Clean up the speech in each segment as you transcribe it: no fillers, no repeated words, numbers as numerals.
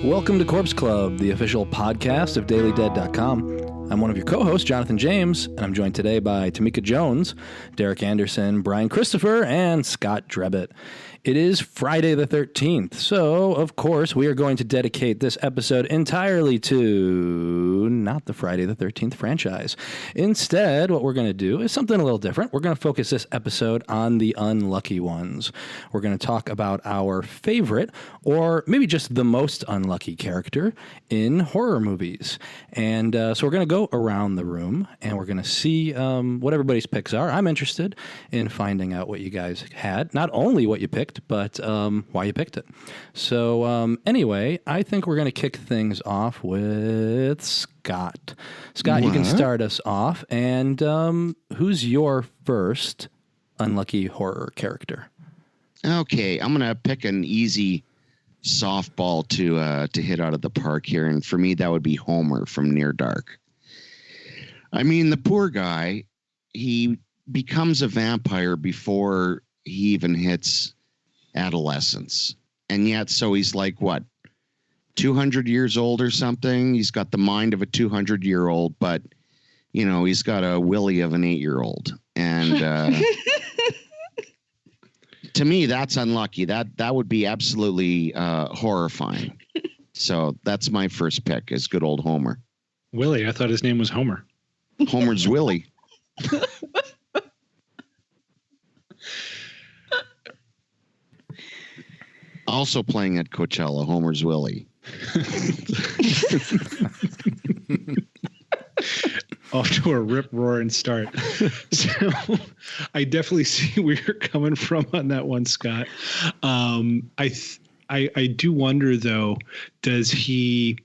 Welcome to Corpse Club, the official podcast of DailyDead.com. I'm one of your co-hosts, Jonathan James, and I'm joined today by Tamika Jones, Derek Anderson, Bryan Christopher, and Scott Drebit. It is Friday the 13th, so of course we are going to dedicate this episode entirely to not the Friday the 13th franchise. Instead, what we're going to do is something a little different. We're going to focus this episode on the unlucky ones. We're going to talk about our favorite, or maybe just the most unlucky character in horror movies. And so we're going to go around the room, and we're going to see what everybody's picks are. I'm interested in finding out what you guys had, not only what you picked, but why you picked it. So anyway, I think we're going to kick things off with Scott. Scott, you can start us off. And who's your first unlucky horror character? Okay, I'm going to pick an easy softball to hit out of the park here. And for me, that would be Homer from Near Dark. I mean, the poor guy, he becomes a vampire before he even hits adolescence. And yet, so he's like, what, 200 years old or something? He's got the mind of a 200-year-old, but, you know, he's got a willy of an 8-year-old. And to me, that's unlucky. That would be absolutely horrifying. So that's my first pick, is good old Homer. Willie, I thought his name was Homer. Homer's Willie. Also playing at Coachella, Homer's Willie. Off to a rip-roaring start. So I definitely see where you're coming from on that one, Scott. I do wonder, though, does he...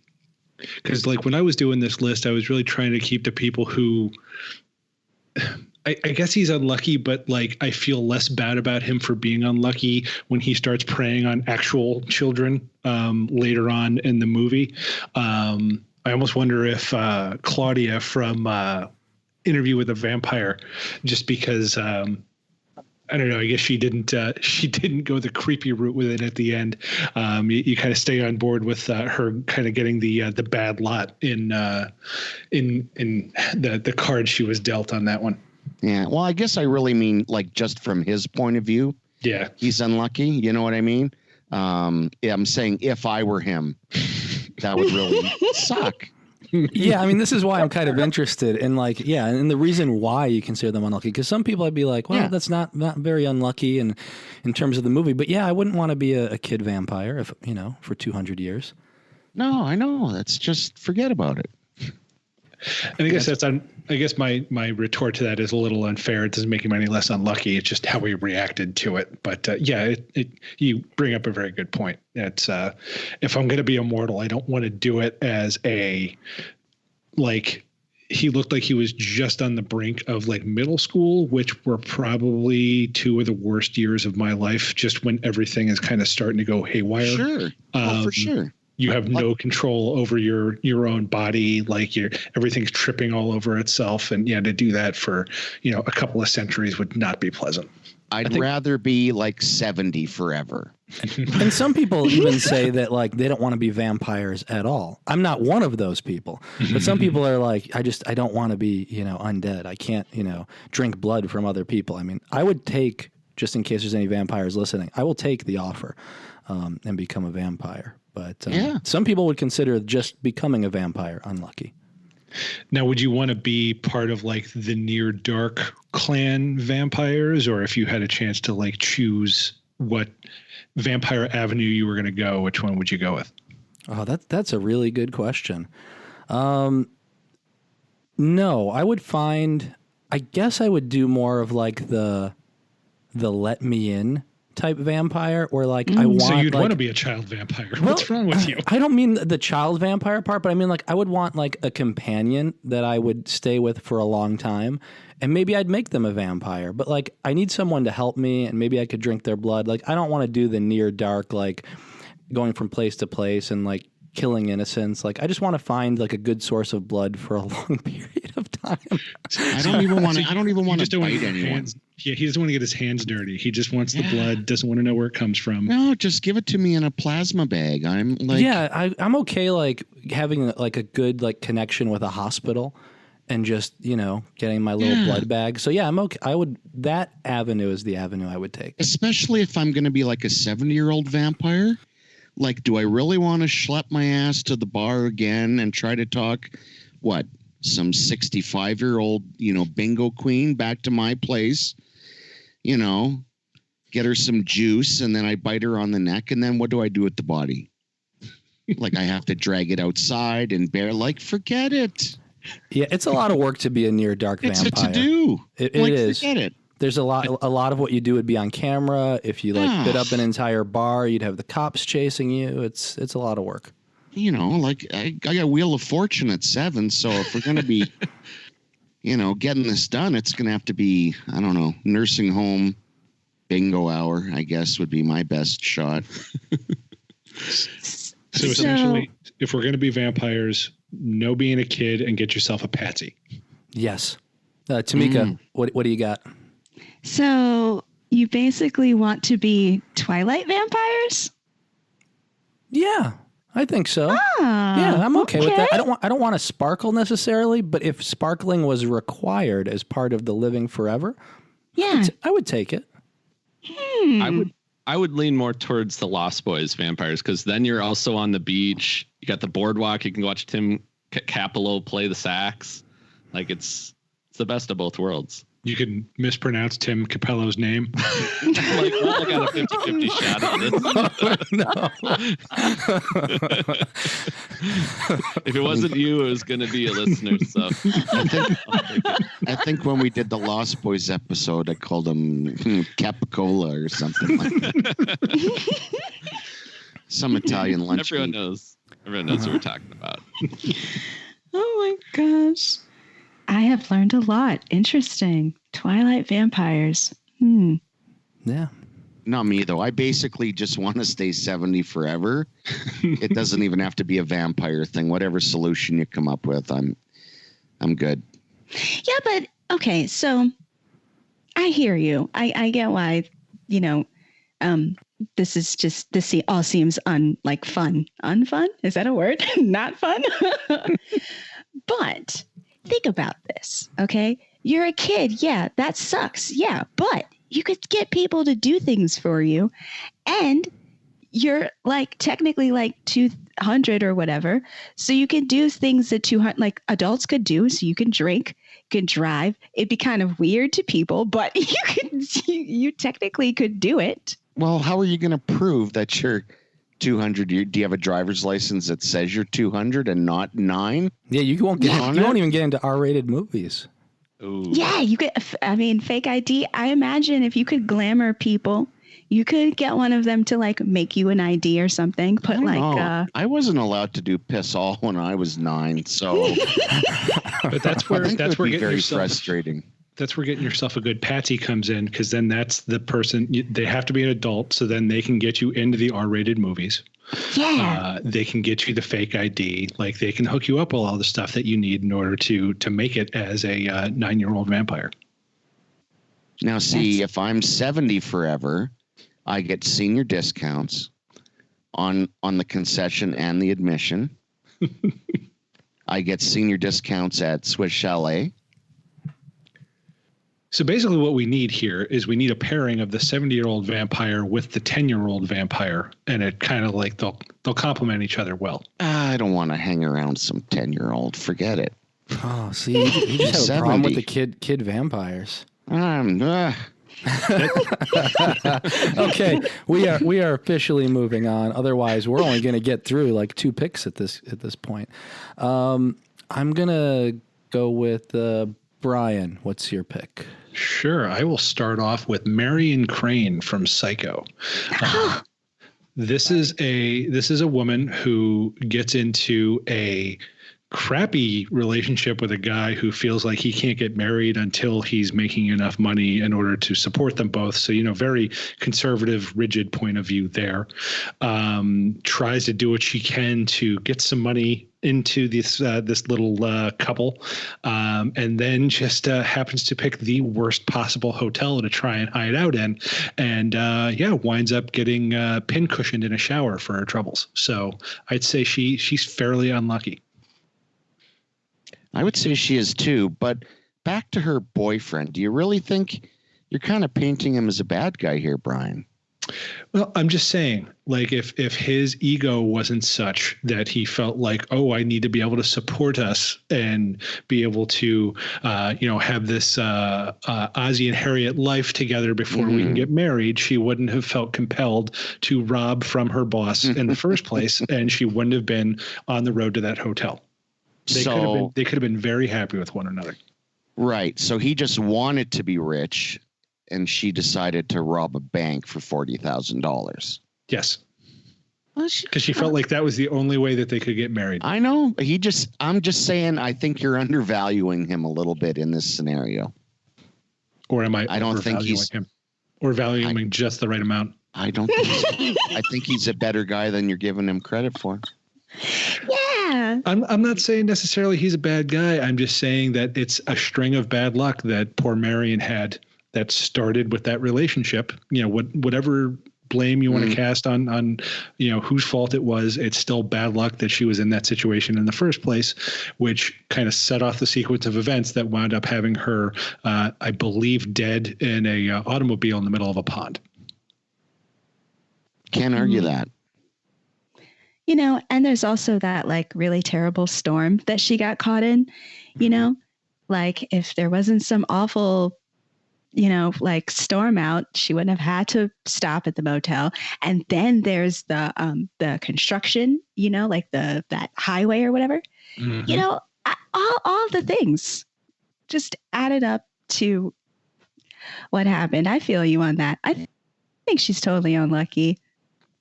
Because, like, when I was doing this list, I was really trying to keep the people who... I guess he's unlucky, but like I feel less bad about him for being unlucky when he starts preying on actual children later on in the movie. I almost wonder if Claudia from Interview with a Vampire, just because I don't know, I guess she didn't go the creepy route with it at the end. You kind of stay on board with her kind of getting the bad lot in the card she was dealt on that one. Yeah, well, I guess I really mean like just from his point of view. Yeah, he's unlucky. You know what I mean? Yeah, I'm saying if I were him, that would really suck. Yeah, I mean, this is why I'm kind of interested in, like, yeah, and the reason why you consider them unlucky, because some people I'd be like, well, that's not very unlucky in terms of the movie, but yeah, I wouldn't want to be a kid vampire if, you know, for 200 years. No, I know. That's just forget about it. And I guess my retort to that is a little unfair. It doesn't make him any less unlucky. It's just how he reacted to it. But you bring up a very good point. It's if I'm going to be immortal, I don't want to do it as a, like, he looked like he was just on the brink of like middle school, which were probably two of the worst years of my life, just when everything is kind of starting to go haywire. Sure. For sure. You have no control over your own body, like everything's tripping all over itself, and to do that for a couple of centuries would not be pleasant. I'd rather be like 70 forever. And some people even say that like they don't want to be vampires at all. I'm not one of those people, but some people are like, I don't want to be undead. I can't drink blood from other people. I mean, I would take, just in case there's any vampires listening, I will take the offer and become a vampire. But some people would consider just becoming a vampire unlucky. Now, would you want to be part of like the Near Dark clan vampires, or if you had a chance to like choose what vampire avenue you were going to go, which one would you go with? Oh, that's a really good question. No, I guess I would do more of like the let me in type vampire, or like I want. So you'd want to be a child vampire. What's wrong with you? I don't mean the child vampire part, but I mean like I would want like a companion that I would stay with for a long time, and maybe I'd make them a vampire. But like I need someone to help me, and maybe I could drink their blood. Like I don't want to do the Near Dark, like going from place to place and like killing innocents. Like I just want to find like a good source of blood for a long period of time. I don't even want to bite anyone. Yeah, he doesn't want to get his hands dirty. He just wants the blood, doesn't want to know where it comes from. No, just give it to me in a plasma bag. I'm like, yeah, I'm okay like having like a good like connection with a hospital and just, getting my little blood bag. So yeah, I'm okay. That avenue is the avenue I would take. especially if I'm going to be like a 70-year-old vampire. Like, do I really want to schlep my ass to the bar again and try to talk some 65-year-old, bingo queen back to my place, get her some juice, and then I bite her on the neck, and then what do I do with the body? Like, I have to drag it outside and forget it. Yeah, it's a lot of work to be a near dark vampire. It's a to-do. It is. Forget it. There's a lot of what you do would be on camera. If you bit up an entire bar, you'd have the cops chasing you. It's a lot of work. I got Wheel of Fortune at 7, so if we're going to be, getting this done, it's going to have to be, I don't know, nursing home bingo hour, I guess, would be my best shot. So essentially, if we're going to be vampires, no being a kid and get yourself a patsy. Yes. Tamika, what do you got? So you basically want to be Twilight vampires? Yeah. I think so. Ah, yeah, I'm okay with that. I don't want to sparkle necessarily, but if sparkling was required as part of the living forever, I would take it. I would lean more towards the Lost Boys vampires, because then you're also on the beach. You got the boardwalk. You can watch Tim Capello play the sax. Like it's the best of both worlds. You can mispronounce Tim Capello's name. Like, well, I got a 50-50 shot at this. If it wasn't you, it was going to be a listener. So I think when we did the Lost Boys episode, I called him Capicola or something like that. Some Italian lunch. Everyone knows what we're talking about. Oh my gosh. I have learned a lot. Interesting. Twilight vampires. Yeah. Not me, though. I basically just want to stay 70 forever. It doesn't even have to be a vampire thing. Whatever solution you come up with, I'm good. Yeah, but okay, so I hear you. I get why, this all seems fun. Unfun? Is that a word? Not fun? But think about this, okay? You're a kid. Yeah, that sucks. Yeah, but you could get people to do things for you, and you're technically 200 or whatever. So you can do things that 200 adults could do. So you can drink, could drive. It'd be kind of weird to people, but you technically could do it. Well, how are you going to prove that you're 200? Do you have a driver's license that says you're 200 and not 9? Yeah, you won't even get into R-rated movies. Ooh. Yeah, you could. Fake ID. I imagine if you could glamour people, you could get one of them to make you an ID or something. Put I wasn't allowed to do piss all when I was 9, so. But that's where getting very yourself frustrating. That's where getting yourself a good patsy comes in, because then that's the person. They have to be an adult, so then they can get you into the R-rated movies. Yeah. They can get you the fake ID. They can hook you up with all the stuff that you need in order to make it as a 9-year-old vampire. Now, see, if I'm 70 forever, I get senior discounts on the concession and the admission. I get senior discounts at Swiss Chalet. So basically what we need here is we need a pairing of the 70-year-old vampire with the 10-year-old vampire, and it kind of they'll complement each other well. I don't want to hang around some 10-year-old. Forget it. Oh, see, you just have a problem with the kid vampires. Okay, we are officially moving on. Otherwise, we're only going to get through 2 picks at this point. I'm gonna go with Brian. What's your pick? Sure, I will start off with Marion Crane from Psycho. This is a woman who gets into a crappy relationship with a guy who feels like he can't get married until he's making enough money in order to support them both. So, very conservative, rigid point of view there. Tries to do what she can to get some money into this little couple, and then just happens to pick the worst possible hotel to try and hide out in, and winds up getting pin-cushioned in a shower for her troubles. So I'd say she's fairly unlucky. I would say she is too, but back to her boyfriend. Do you really think you're kind of painting him as a bad guy here, Brian? Well, I'm just saying, like, if his ego wasn't such that he felt like, oh, I need to be able to support us and be able to, have this Ozzie and Harriet life together before we can get married, she wouldn't have felt compelled to rob from her boss in the first place, and she wouldn't have been on the road to that hotel. They could have been very happy with one another. Right. So he just wanted to be rich, and she decided to rob a bank for $40,000. Yes. Because she felt like that was the only way that they could get married. I know. I'm just saying, I think you're undervaluing him a little bit in this scenario. Or am I? I don't think he's him, or valuing him just the right amount. I don't think I think he's a better guy than you're giving him credit for. Yeah. I'm not saying necessarily he's a bad guy. I'm just saying that it's a string of bad luck that poor Marion had that started with that relationship. Whatever blame you want to cast on whose fault it was, it's still bad luck that she was in that situation in the first place, which kind of set off the sequence of events that wound up having her, I believe, dead in a automobile in the middle of a pond. Can't argue that. And there's also that like really terrible storm that she got caught in, like if there wasn't some awful, like storm out, she wouldn't have had to stop at the motel. And then there's the construction, like that highway or whatever, all the things just added up to what happened. I feel you on that. I think she's totally unlucky.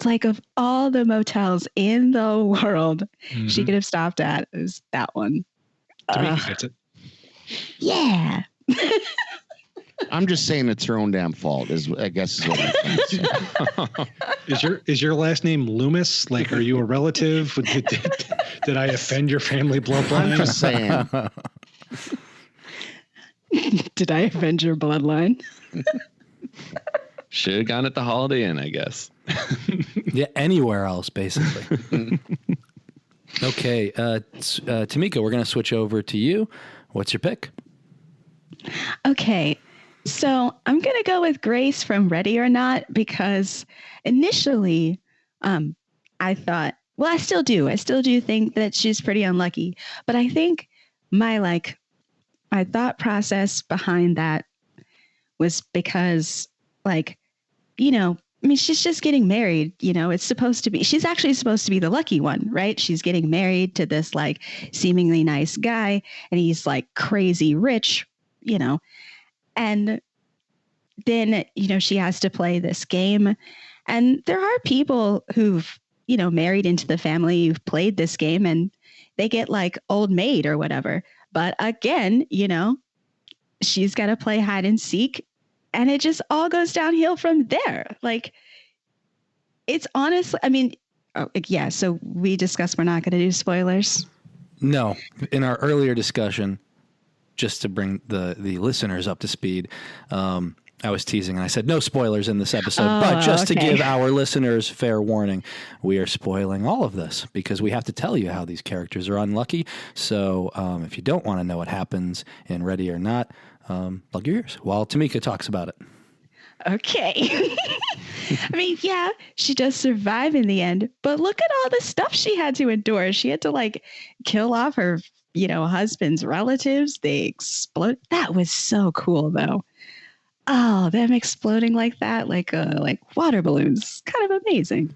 Like of all the motels in the world she could have stopped at, is that one. Tamika gets it. Yeah. I'm just saying it's her own damn fault. I guess is what I'm saying. Is your last name Loomis? Like, are you a relative? Did I offend your family bloodline? I'm just saying. Did I offend your bloodline? Should have gone at the Holiday Inn, I guess. Yeah, anywhere else, basically. Okay, Tamika, we're going to switch over to you. What's your pick? Okay, so I'm going to go with Grace from Ready or Not because initially I thought, well, I still do think that she's pretty unlucky. But I think my thought process behind that was because, she's just getting married, it's supposed to be, she's actually supposed to be the lucky one, right? She's getting married to this seemingly nice guy and he's crazy rich, and then, she has to play this game. And there are people who've, married into the family who've played this game and they get old maid or whatever. But again, she's got to play hide and seek. And it just all goes downhill from there. It's honestly, so we discussed we're not going to do spoilers. No. In our earlier discussion, just to bring the listeners up to speed, I was teasing and I said no spoilers in this episode. But just to give our listeners fair warning, we are spoiling all of this because we have to tell you how these characters are unlucky. So if you don't want to know what happens in Ready or Not, plug your ears while Tamika talks about it. Okay. She does survive in the end, but look at all the stuff she had to endure. She had to kill off her, husband's relatives. They explode. That was so cool though. Oh, them exploding like that, like water balloons, kind of amazing.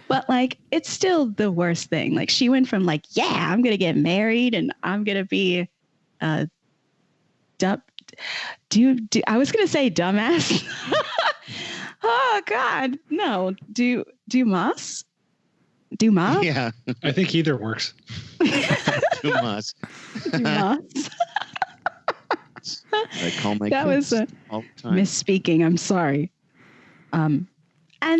But it's still the worst thing. She went from I'm going to get married and I'm going to be I was going to say dumbass. Oh God, no. Dumas? Yeah. I think either works. Dumas. Dumas. I call my That kids was a all the time. misspeaking. I'm sorry. And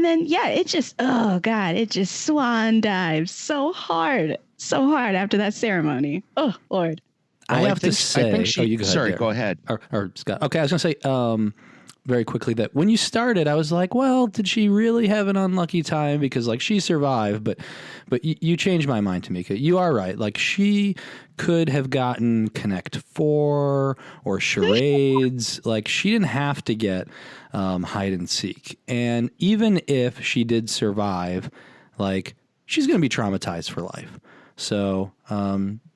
then, yeah, it just, oh God, it just swan dives so hard after that ceremony. Oh, Lord. I have to say, you go ahead. Sorry, Derek. go ahead. Or Scott. Okay, I was going to say very quickly that when you started, I was like, well, did she really have an unlucky time? Because like she survived, but you changed my mind, Tamika. You are right. Like she could have gotten Connect 4 or charades. Like she didn't have to get hide and seek. And even if she did survive, like she's going to be traumatized for life. So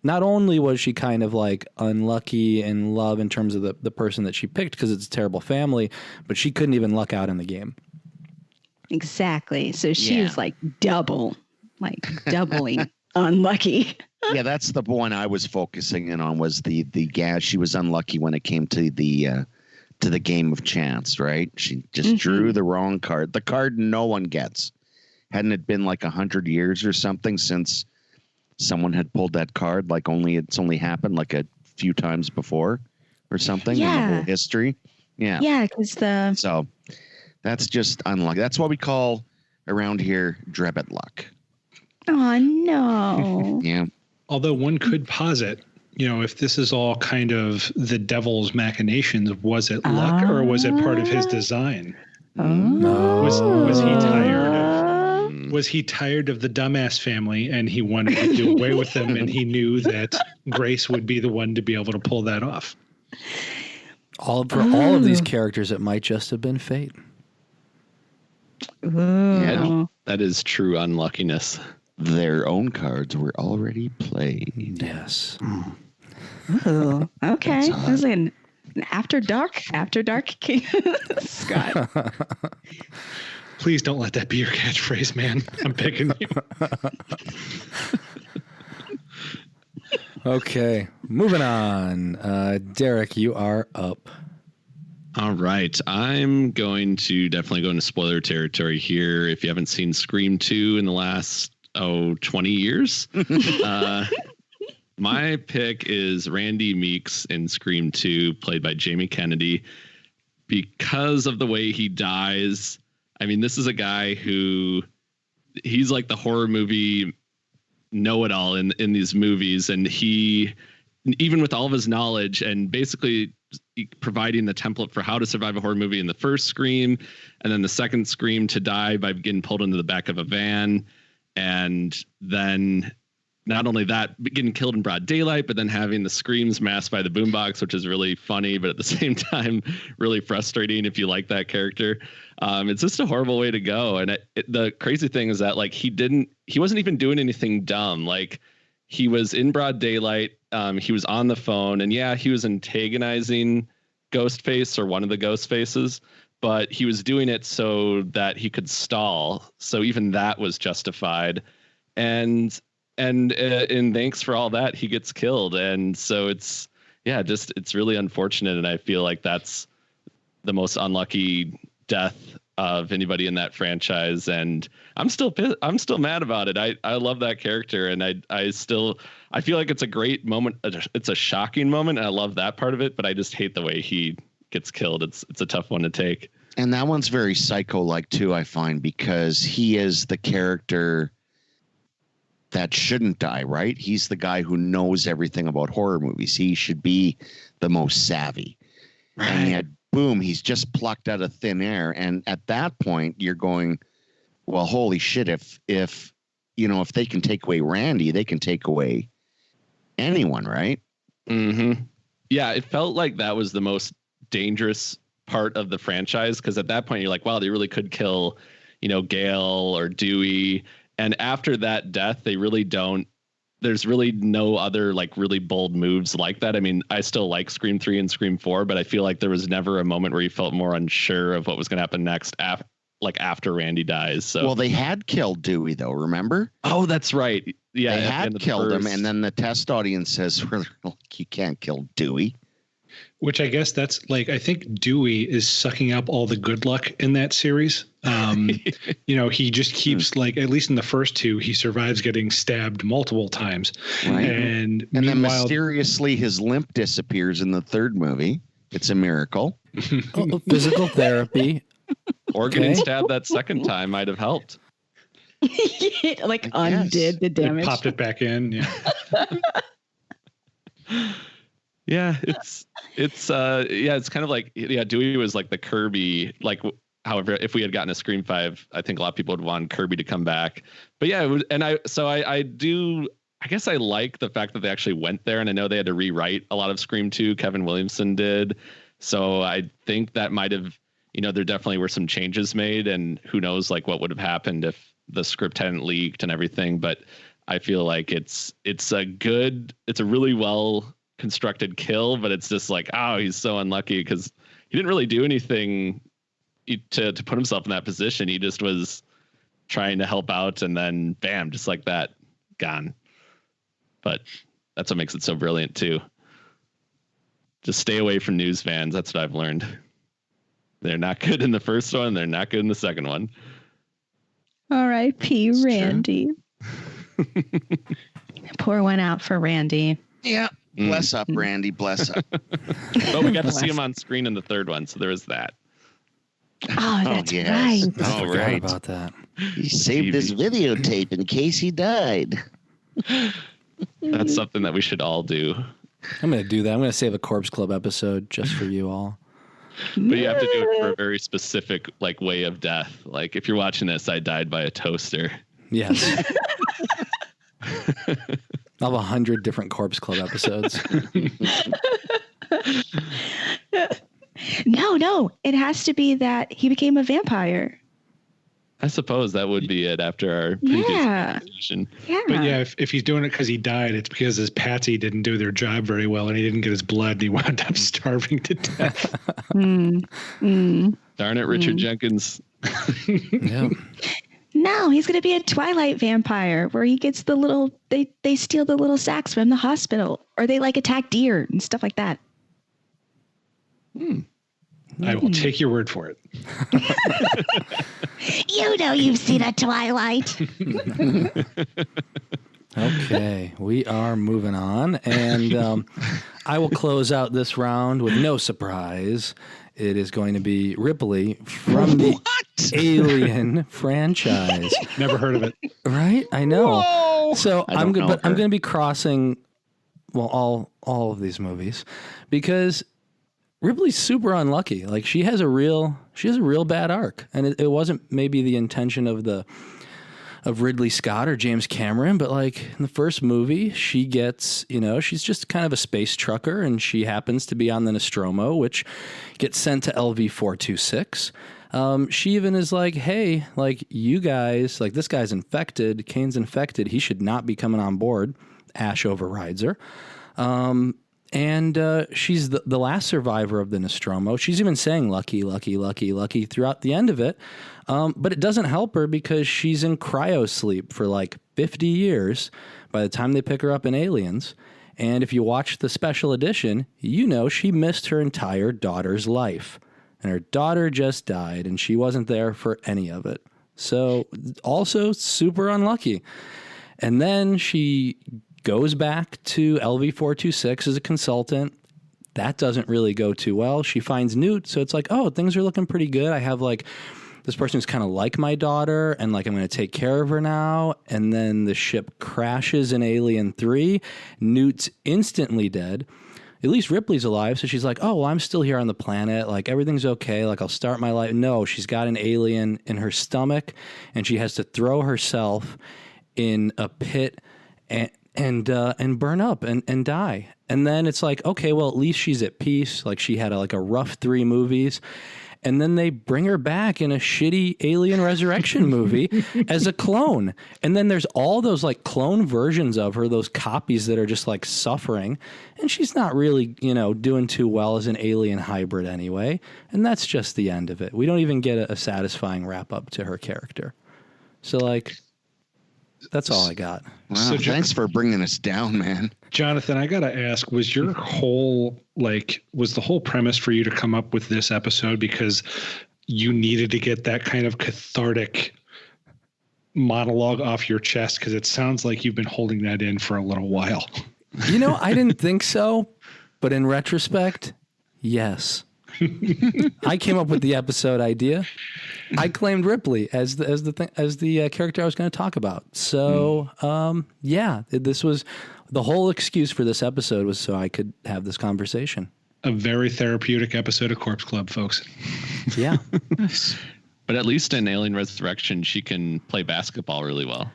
not only was she kind of like unlucky in love in terms of the person that she picked because it's a terrible family, but she couldn't even luck out in the game. Exactly. So she was like doubling unlucky. Yeah, that's the one I was focusing in on was the gas. She was unlucky when it came to the game of chance, right? She just drew the wrong card. The card no one gets. Hadn't it been like 100 years or something since someone had pulled that card? Like it's only happened like a few times before or something in the whole history. Yeah. Yeah, because so that's just unlucky. That's what we call around here Drebit luck. Oh no. Yeah. Although one could posit, if this is all kind of the devil's machinations, was it luck or was it part of his design? Was he tired of Was he tired of the dumbass family and he wanted to do away with them and he knew that Grace would be the one to be able to pull that off? All of these characters, it might just have been fate. Yeah, that is true unluckiness. Their own cards were already played. Yes. Ooh, okay. That was an after dark king. Scott. Please don't let that be your catchphrase, man. I'm picking you. Okay, moving on. Derek, you are up. All right. I'm going to definitely go into spoiler territory here. If you haven't seen Scream 2 in the last 20 years, my pick is Randy Meeks in Scream 2, played by Jamie Kennedy, because of the way he dies. I mean, this is a guy who he's like the horror movie know-it-all in these movies. And he, even with all of his knowledge and basically providing the template for how to survive a horror movie in the first Scream, and then the second Scream to die by getting pulled into the back of a van. And then not only that, getting killed in broad daylight, but then having the screams masked by the boombox, which is really funny, but at the same time, really frustrating if you like that character. It's just a horrible way to go. And the crazy thing is that like he wasn't even doing anything dumb. Like he was in broad daylight. He was on the phone, and yeah, he was antagonizing Ghostface or one of the ghost faces, but he was doing it so that he could stall. So even that was justified. And thanks for all that, he gets killed. And so it's really unfortunate. And I feel like that's the most unlucky death of anybody in that franchise. And I'm still mad about it. I love that character. And I feel like it's a great moment. It's a shocking moment. And I love that part of it, but I just hate the way he gets killed. It's a tough one to take. And that one's very psycho-like too, I find, because he is the character that shouldn't die, right? He's the guy who knows everything about horror movies. He should be the most savvy. Right. And yet, boom, he's just plucked out of thin air. And at that point, you're going, well, holy shit, if they can take away Randy, they can take away anyone, right? Mm-hmm. Yeah, it felt like that was the most dangerous part of the franchise, because at that point you're like, wow, they really could kill, Gale or Dewey. And after that death, they really don't. There's really no other like really bold moves like that. I mean, I still like Scream 3 and Scream 4, but I feel like there was never a moment where you felt more unsure of what was going to happen next after Randy dies. So well, they had killed Dewey though, remember? Oh, that's right. Yeah, they had killed him, and then the test audience says, "You can't kill Dewey." Which I guess that's like, I think Dewey is sucking up all the good luck in that series. He just keeps like, at least in the first two, he survives getting stabbed multiple times. Right. And then mysteriously his limp disappears in the third movie. It's a miracle. Physical therapy. Or getting stabbed that second time might have helped. Like undid the damage. It popped it back in. Yeah. Yeah, it's kind of like, Dewey was like the Kirby, like, however, if we had gotten a Scream 5, I think a lot of people would want Kirby to come back. But yeah, it was, and I guess I like the fact that they actually went there, and I know they had to rewrite a lot of Scream 2, Kevin Williamson did. So I think that might have, there definitely were some changes made, and who knows like what would have happened if the script hadn't leaked and everything. But I feel like it's a really well constructed kill, but it's just like, oh, he's so unlucky because he didn't really do anything to put himself in that position. He just was trying to help out, and then bam, just like that, gone. But that's what makes it so brilliant too. Just stay away from news vans. That's what I've learned. They're not good in the first one. They're not good in the second one. R.I.P. Randy. Pour one out for Randy. Yeah. Bless up, Randy. Bless up. But we got to see him on screen in the third one, so there was that. Oh, that's right. I forgot about that. He saved this videotape in case he died. That's something that we should all do. I'm going to do that. I'm going to save a Corpse Club episode just for you all. But you have to do it for a very specific like way of death. Like if you're watching this, I died by a toaster. Yes. I'll have 100 different Corpse Club episodes. No. It has to be that he became a vampire. I suppose that would be it after our previous conversation. Yeah. But yeah, if he's doing it because he died, it's because his patsy didn't do their job very well, and he didn't get his blood, and he wound up starving to death. Darn it, Richard Jenkins. Yeah. No, he's going to be a Twilight vampire where he gets the little, they steal the little sacks from the hospital, or they like attack deer and stuff like that. I will take your word for it. You've seen a Twilight. Okay, we are moving on, and I will close out this round with no surprise. It is going to be Ripley from the Alien franchise. Never heard of it. Right? I know. Whoa! So I'm going know her. to be crossing, all of these movies because Ripley's super unlucky. Like she has a real bad arc, and it wasn't maybe the intention of Ridley Scott or James Cameron, but like in the first movie, she gets, she's just kind of a space trucker, and she happens to be on the Nostromo, which gets sent to LV-426. She even is like, hey, like you guys, like this guy's infected, Kane's infected, he should not be coming on board. Ash overrides her. And she's the last survivor of the Nostromo. She's even saying lucky, lucky, lucky, lucky throughout the end of it. But it doesn't help her because she's in cryo sleep for like 50 years by the time they pick her up in Aliens. And if you watch the special edition, she missed her entire daughter's life. And her daughter just died, and she wasn't there for any of it. So also super unlucky. And then she goes back to LV-426 as a consultant. That doesn't really go too well. She finds Newt, so it's like, oh, things are looking pretty good. I have like this person who's kind of like my daughter, and like I'm going to take care of her now. And then the ship crashes in Alien 3. Newt's instantly dead. At least Ripley's alive, so she's like, oh, well, I'm still here on the planet. Like, everything's okay. Like, I'll start my life. No, she's got an alien in her stomach, and she has to throw herself in a pit and burn up and die. And then it's like, okay, well, at least she's at peace. Like, she had a rough 3 movies. And then they bring her back in a shitty Alien Resurrection movie as a clone. And then there's all those like clone versions of her, those copies that are just like suffering. And she's not really, doing too well as an alien hybrid anyway. And that's just the end of it. We don't even get a satisfying wrap up to her character. So like, That's all I got. Wow, So thanks for bringing us down, man. Jonathan, I got to ask, was the whole premise for you to come up with this episode because you needed to get that kind of cathartic monologue off your chest? Because it sounds like you've been holding that in for a little while. I didn't think so, but in retrospect, yes. I came up with the episode idea. I claimed Ripley as the character I was going to talk about. So, this was the whole excuse for this episode was so I could have this conversation. A very therapeutic episode of Corpse Club, folks. Yeah. But at least in Alien Resurrection, she can play basketball really well.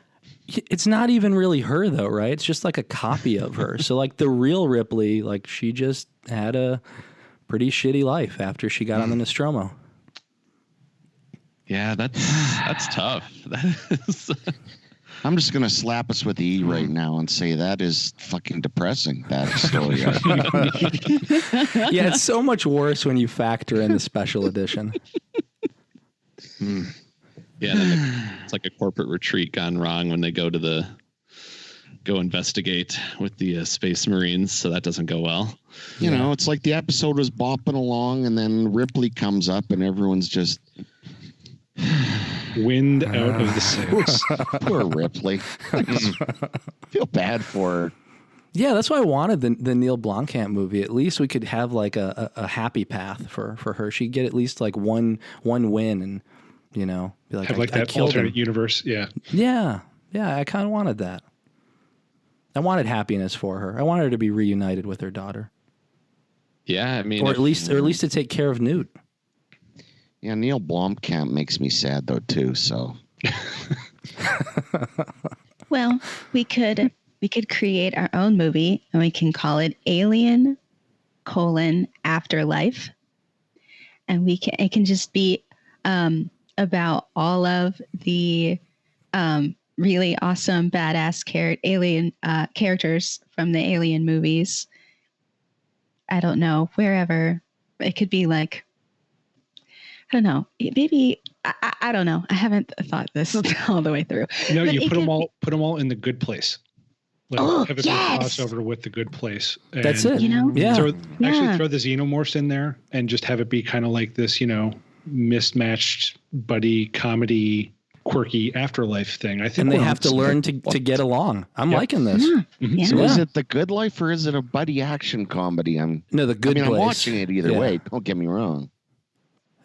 It's not even really her though, right? It's just like a copy of her. So like the real Ripley, like she just had a pretty shitty life after she got on the Nostromo. Yeah, that's tough. I'm just going to slap us with the E right now and say that is fucking depressing, that story. Yeah, it's so much worse when you factor in the special edition. Yeah, it's like a corporate retreat gone wrong when they go investigate with the Space Marines, so that doesn't go well. You know, it's like the episode was bopping along and then Ripley comes up and everyone's just... Wind out of the sails. Poor Ripley. Feel bad for her. Yeah, that's why I wanted the Neil Blomkamp movie. At least we could have like a happy path for her. She'd get at least like one win and, be like, have like that alternate universe. Yeah. Yeah. Yeah. I kind of wanted that. I wanted happiness for her. I wanted her to be reunited with her daughter. Yeah. I mean, or at least to take care of Newt. Yeah, Neil Blomkamp makes me sad though too. So, Well, we could create our own movie and we can call it Alien: Afterlife, and it can just be about all of the really awesome badass alien characters from the Alien movies. I don't know, wherever it could be like. I don't know. Maybe I don't know. I haven't thought this all the way through. You put them all in The Good Place. Have a big crossover with The Good Place. And that's it. Yeah. Throw the xenomorphs in there and just have it be kind of like this, mismatched buddy comedy, quirky afterlife thing. I think, and they have to learn to get along. I'm liking this. Yeah. Yeah. So is it The Good Life or is it a buddy action comedy? The Good Place. I'm watching it either way. Don't get me wrong.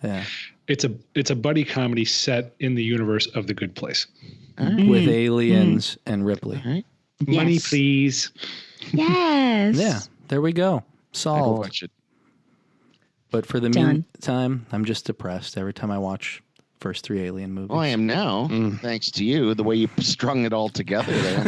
Yeah, it's a buddy comedy set in the universe of The Good Place with aliens and Ripley. Right. Money, please. Yes. Yeah, there we go. Solved. Watch it. But for the meantime, I'm just depressed every time I watch first 3 Alien movies. Oh, I am now, thanks to you, the way you strung it all together there.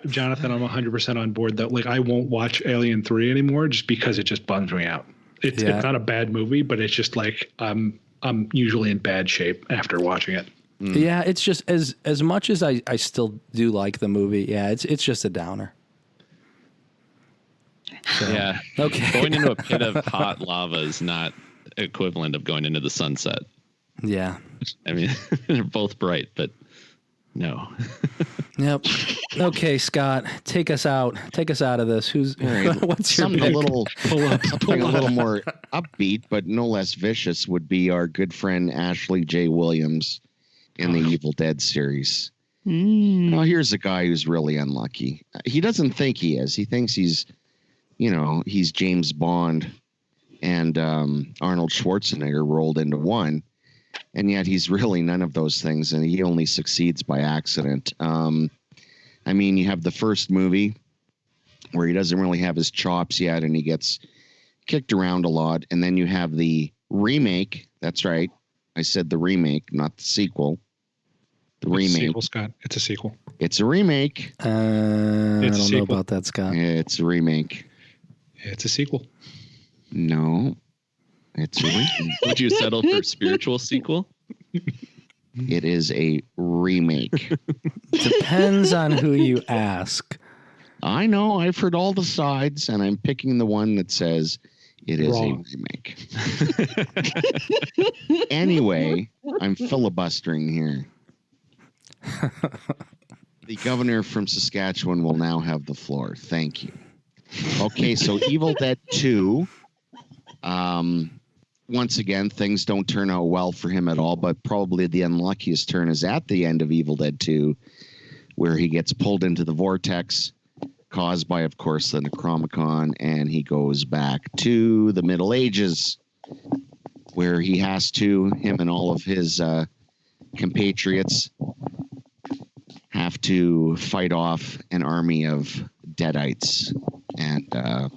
Jonathan, I'm 100% on board that. Like, I won't watch Alien 3 anymore just because it just bums me out. It's not a bad movie, but it's just like I'm usually in bad shape after watching it. Yeah, it's just as much as I still do like the movie. Yeah, it's just a downer. So, yeah. Okay. Going into a pit of hot lava is not equivalent of going into the sunset. Yeah. I mean, they're both bright, but no. Yep. Okay, Scott, take us out. Take us out of this. What's your something pick? a little more upbeat, but no less vicious would be our good friend Ashley J. Williams in the Evil Dead series. Now, here's a guy who's really unlucky. He doesn't think he is. He thinks he's James Bond and Arnold Schwarzenegger rolled into one. And yet he's really none of those things, and he only succeeds by accident. I mean, you have the first movie where he doesn't really have his chops yet, and he gets kicked around a lot. And then you have the remake. That's right. I said the remake, not the sequel. The remake. It's a sequel, Scott. It's a sequel. It's a remake. I don't know about that, Scott. It's a remake. It's a sequel. No. It's a remake. Would you settle for spiritual sequel? It is a remake. Depends on who you ask. I know. I've heard all the sides, and I'm picking the one that says it is Wrong. a remake. Anyway, I'm filibustering here. The governor from Saskatchewan will now have the floor. Thank you. Okay, so Evil Dead 2. Once again, things don't turn out well for him at all, but probably the unluckiest turn is at the end of Evil Dead 2, where he gets pulled into the vortex, caused by, of course, the Necronomicon, and he goes back to the Middle Ages, where he has to, him and all of his compatriots, have to fight off an army of Deadites. And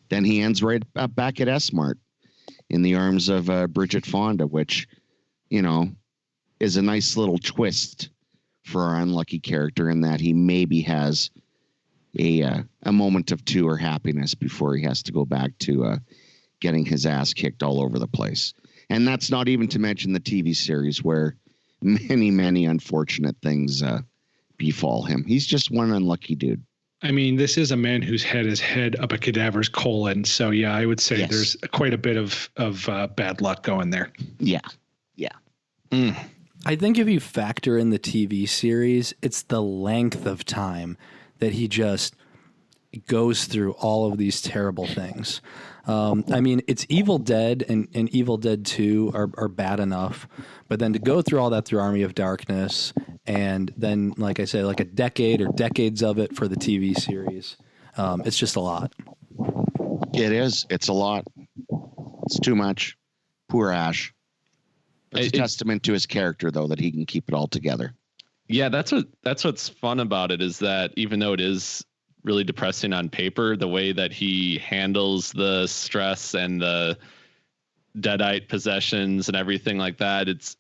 then he ends right back at S-Mart in the arms of Bridget Fonda, which, you know, is a nice little twist for our unlucky character in that he maybe has a moment of two or happiness before he has to go back to getting his ass kicked all over the place. And that's not even to mention the TV series where many, many unfortunate things befall him. He's just one unlucky dude. I mean, this is a man who's had his head up a cadaver's colon. So, yeah, I would say there's quite a bit of bad luck going there. Yeah. I think if you factor in the TV series, it's the length of time that he just goes through all of these terrible things. I mean, it's Evil Dead and Evil Dead 2 are bad enough, but then to go through all that through Army of Darkness and then, like I say, like a decade or decades of it for the TV series, it's just a lot. It is. It's a lot. It's too much. Poor Ash. It's a testament to his character, though, that he can keep it all together. Yeah, that's what's fun about it, is that even though it is really depressing on paper, the way that he handles the stress and the Deadite possessions and everything like that, it's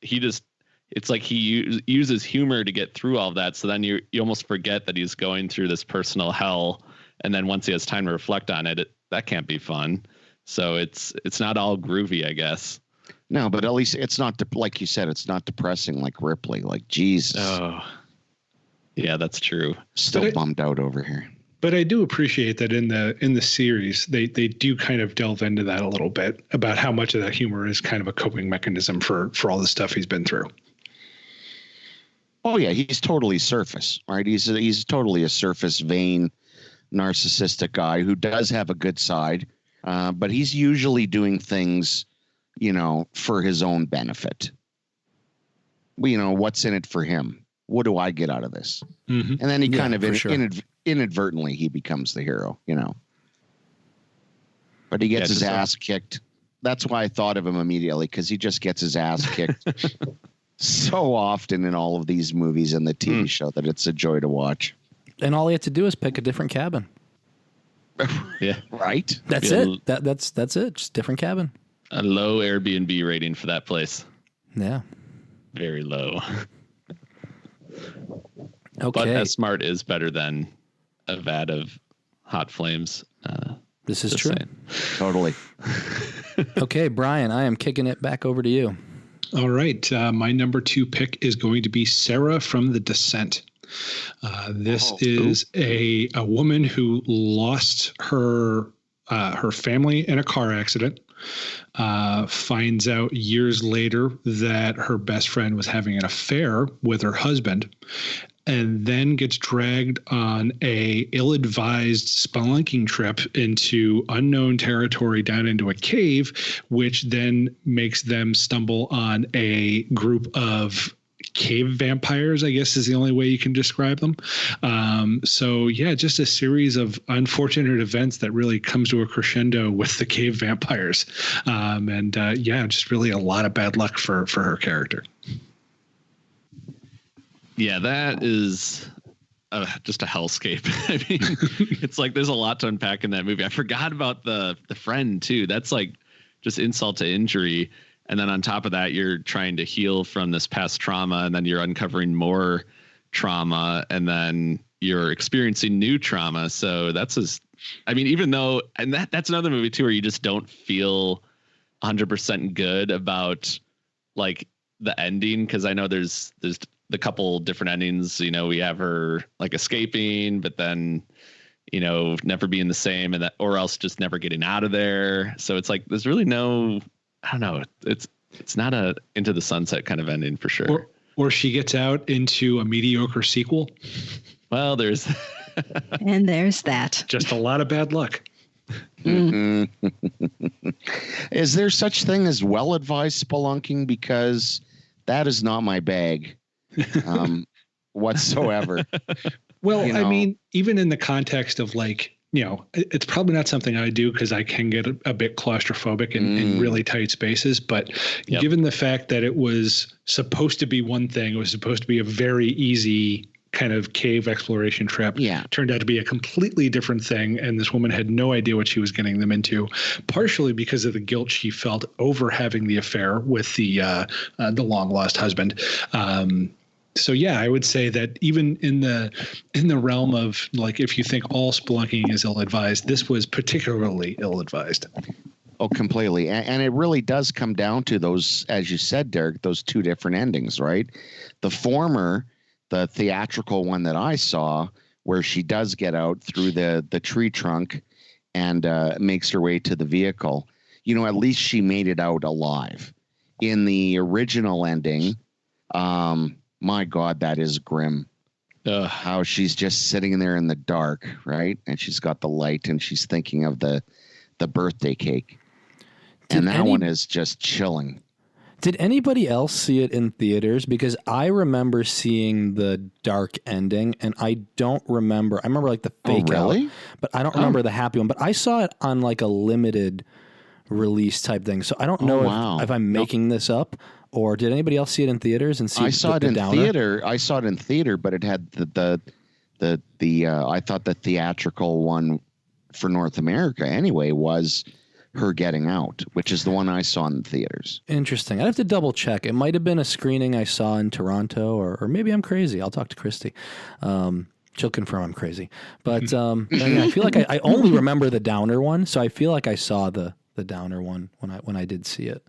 like he uses humor to get through all of that. So then you almost forget that he's going through this personal hell, and then once he has time to reflect on it, that can't be fun. So it's not all groovy, I guess. No, but at least it's not, like you said, it's not depressing like Ripley. Like, Jesus. Oh, yeah, that's true. Still bummed out over here. But I do appreciate that in the series, they do kind of delve into that a little bit about how much of that humor is kind of a coping mechanism for all the stuff he's been through. Oh yeah, he's totally surface, right? He's totally a surface, vain, narcissistic guy who does have a good side, but he's usually doing things, you know, for his own benefit. You know, what's in it for him? What do I get out of this? Mm-hmm. And then he kind of inadvertently he becomes the hero, you know. But he gets his ass kicked. That's why I thought of him immediately, because he just gets his ass kicked so often in all of these movies and the TV show that it's a joy to watch. And all he had to do is pick a different cabin. Yeah. Right? That's it. That's it. Just different cabin. A low Airbnb rating for that place. Yeah. Very low. Okay. But S-Mart is better than a vat of hot flames. This is true. Saying. Totally. Okay, Brian, I am kicking it back over to you. All right. My number 2 pick is going to be Sarah from The Descent. This is a woman who lost her family in a car accident. Finds out years later that her best friend was having an affair with her husband, and then gets dragged on a ill-advised spelunking trip into unknown territory down into a cave, which then makes them stumble on a group of cave vampires, I guess is the only way you can describe them. So yeah, just a series of unfortunate events that really comes to a crescendo with the cave vampires. Just really a lot of bad luck for her character. Yeah, that is just a hellscape. I mean, it's like there's a lot to unpack in that movie. I forgot about the friend too. That's like just insult to injury. And then on top of that, you're trying to heal from this past trauma, and then you're uncovering more trauma, and then you're experiencing new trauma. So even though, and that's another movie too, where you just don't feel 100% good about like the ending. Cause I know there's the couple different endings, you know, we have her like escaping, but then, you know, never being the same, and that, or else just never getting out of there. So it's like, there's really no, I don't know. It's not a Into the Sunset kind of ending for sure. Or she gets out into a mediocre sequel. Well, there's And there's that. Just a lot of bad luck. Is there such thing as well-advised spelunking? Because that is not my bag whatsoever. Well, You know. I mean, even in the context of like, it's probably not something I do because I can get a bit claustrophobic in really tight spaces. But given the fact that it was supposed to be one thing, it was supposed to be a very easy kind of cave exploration trip. Yeah. Turned out to be a completely different thing. And this woman had no idea what she was getting them into, partially because of the guilt she felt over having the affair with the long lost husband. So yeah, I would say that even in the realm of like, if you think all spelunking is ill-advised, this was particularly ill-advised. Oh, completely. And it really does come down to those, as you said, Derek, those two different endings, right? The former, the theatrical one that I saw, where she does get out through the tree trunk and makes her way to the vehicle. At least she made it out alive. In the original ending, my God, that is grim. How she's just sitting there in the dark, right? And she's got the light and she's thinking of the birthday cake. And that one is just chilling. Did anybody else see it in theaters? Because I remember seeing the dark ending, and I don't remember. I remember like the fake out, but I don't remember the happy one. But I saw it on like a limited release type thing. So I don't know if I'm making this up, or did anybody else see it in theaters and see? I saw it in theater. I saw it in theater, but it had the I thought the theatrical one for North America anyway was her getting out, which is the one I saw in theaters. Interesting. I'd have to double check. It might have been a screening I saw in Toronto, or maybe I'm crazy. I'll talk to Christy. She'll confirm I'm crazy. But I feel like I only remember the downer one, so I feel like I saw the downer one when I did see it.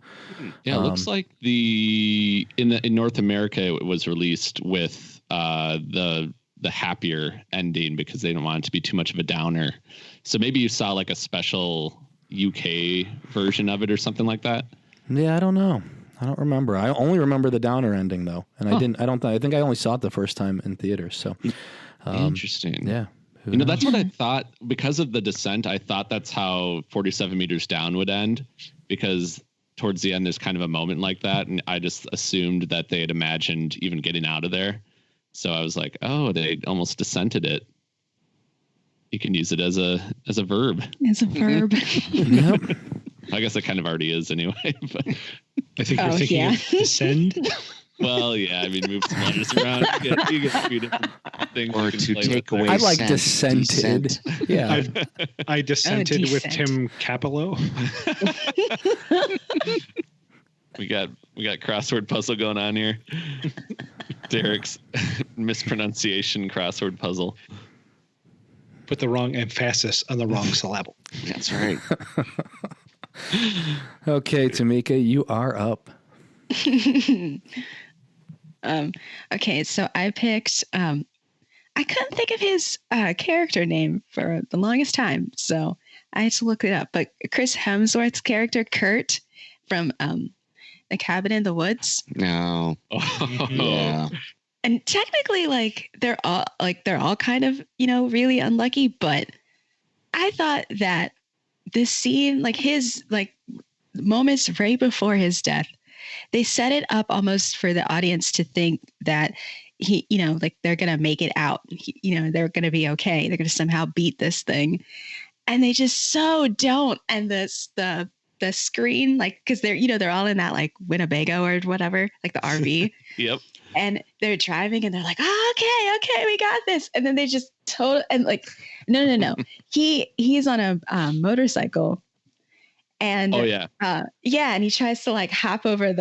Yeah, it looks like in North America it was released with the happier ending because they didn't want it to be too much of a downer. So maybe you saw like a special UK version of it or something like that. Yeah, I don't know. I don't remember. I only remember the downer ending though, and I think I only saw it the first time in theaters. So interesting. Yeah. That's what I thought because of the Descent. I thought that's how 47 Meters Down would end, because towards the end there's kind of a moment like that, and I just assumed that they had imagined even getting out of there. So I was like, oh, they almost descented it. You can use it as a verb. As a verb. Yep. I guess it kind of already is anyway. But I think you're thinking of descend. Well, yeah. I mean, move some letters around. You get a few different things. Or to take away. I like descented. Yeah. I dissented with Tim Capello. We got crossword puzzle going on here. Derek's mispronunciation crossword puzzle. Put the wrong emphasis on the wrong syllable. That's right. Okay, Tamika, you are up. Okay, so I picked I couldn't think of his character name for the longest time, so I had to look it up. But Chris Hemsworth's character Kurt from The Cabin in the Woods. No. Yeah. And technically, like they're all kind of, really unlucky, but I thought that this scene, like his moments right before his death, they set it up almost for the audience to think that he, they're gonna make it out. They're gonna be okay. They're gonna somehow beat this thing, and they just so don't. And the screen, because they're all in that like Winnebago or whatever, like the RV. Yep. And they're driving and they're like, oh, okay, we got this. And then they just no. He's on a motorcycle. And and he tries to like hop over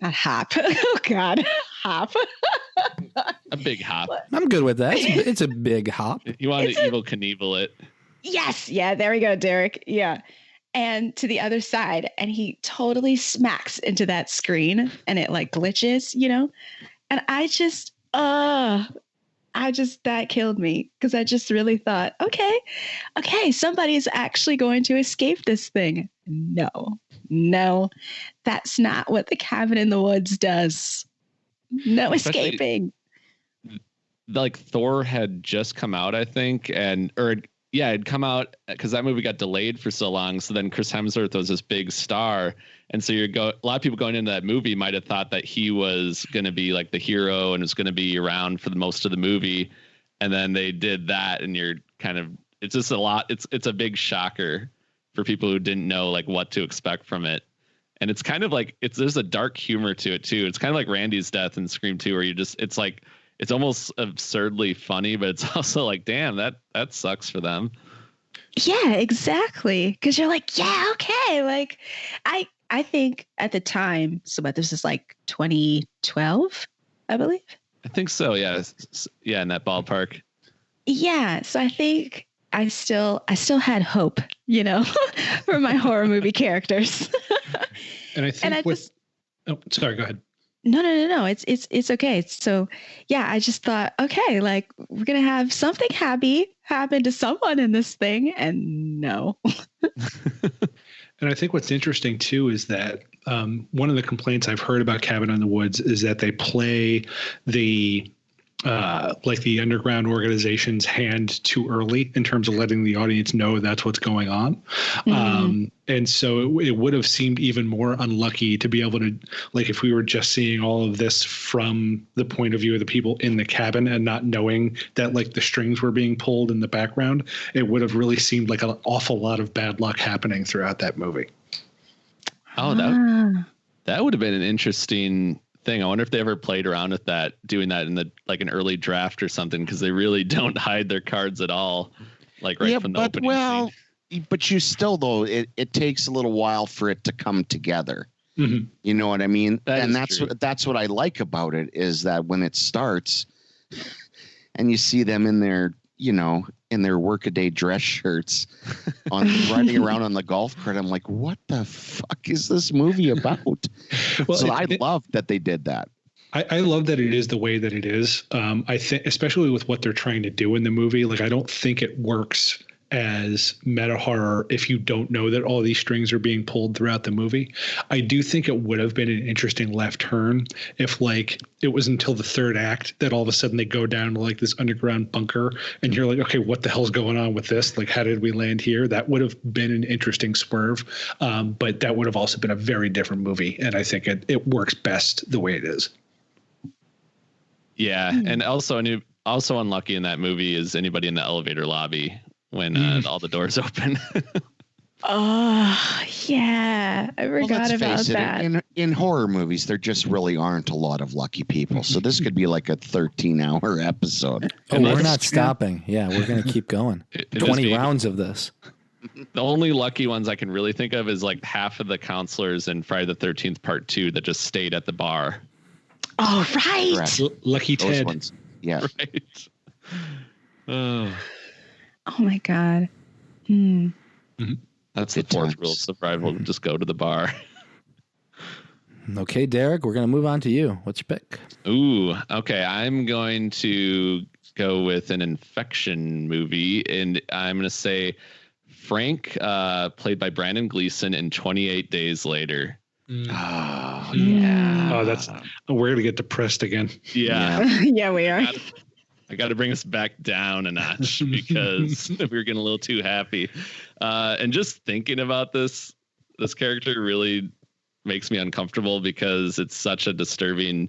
not hop. Oh God, hop. A big hop. I'm good with that. It's a big hop. You want to Evel Knievel it. Yes. Yeah. There we go, Derek. Yeah. And to the other side, and he totally smacks into that screen and it like glitches, and that killed me, because I just really thought, okay, somebody's actually going to escape this thing. No, that's not what The Cabin in the Woods does. No Especially- escaping. Like Thor had just come out, I think, it'd come out because that movie got delayed for so long. So then Chris Hemsworth was this big star, and so a lot of people going into that movie might have thought that he was going to be like the hero and was going to be around for the most of the movie, and then they did that, and you're kind of it's just a lot. It's a big shocker for people who didn't know like what to expect from it. And it's kind of like there's a dark humor to it too. It's kind of like Randy's death in Scream 2, where it's almost absurdly funny, but it's also like, damn, that sucks for them. Yeah, exactly. Because you're like, yeah, okay. Like, I think at the time, so but this is like 2012, I believe. I think so. Yeah, yeah, in that ballpark. Yeah, so I think I still had hope, for my horror movie characters. And I think oh, sorry, go ahead. No. It's okay. So yeah, I just thought, okay, like we're gonna have something happy happen to someone in this thing, and no. And I think what's interesting too is that one of the complaints I've heard about Cabin in the Woods is that they play the underground organization's hand too early in terms of letting the audience know that's what's going on. Mm-hmm. And so it would have seemed even more unlucky to be able to, like, if we were just seeing all of this from the point of view of the people in the cabin and not knowing that like the strings were being pulled in the background, it would have really seemed like an awful lot of bad luck happening throughout that movie. Oh, that would have been an interesting thing. I wonder if they ever played around with that, doing that in an early draft or something, because they really don't hide their cards at all, like from the opening scene. But you still, though, it takes a little while for it to come together. Mm-hmm. You know what I mean? That's what I like about it is that when it starts and you see them in their workaday dress shirts riding around on the golf cart, I'm like, what the fuck is this movie about? So I love that they did that. I love that it is the way that it is. I think, especially with what they're trying to do in the movie, like, I don't think it works as meta horror if you don't know that all these strings are being pulled throughout the movie. I do think it would have been an interesting left turn if, like, it was until the third act that all of a sudden they go down to like this underground bunker and you're like, okay, what the hell's going on with this? Like, how did we land here? That would have been an interesting swerve. But that would have also been a very different movie. And I think it works best the way it is. Yeah. And also unlucky in that movie is anybody in the elevator lobby when all the doors open. Oh, yeah. I forgot about that. In horror movies, there just really aren't a lot of lucky people. So this could be like a 13-hour episode. Oh, we're not stopping. Yeah, we're going to keep going. 20 rounds of this. The only lucky ones I can really think of is like half of the counselors in Friday the 13th Part 2 that just stayed at the bar. Oh, right. Lucky Those Ted. ones. Yeah. Right. Oh, my God. Mm. Mm-hmm. That's the fourth rule of survival. Just go to the bar. Okay, Derek, we're going to move on to you. What's your pick? Ooh, okay. I'm going to go with an infection movie, and I'm going to say Frank, played by Brandon Gleeson in 28 Days Later. Oh, yeah. Oh, we're going to get depressed again. Yeah. Yeah, we are. I got to bring us back down a notch because we were getting a little too happy. And just thinking about this character really makes me uncomfortable because it's such a disturbing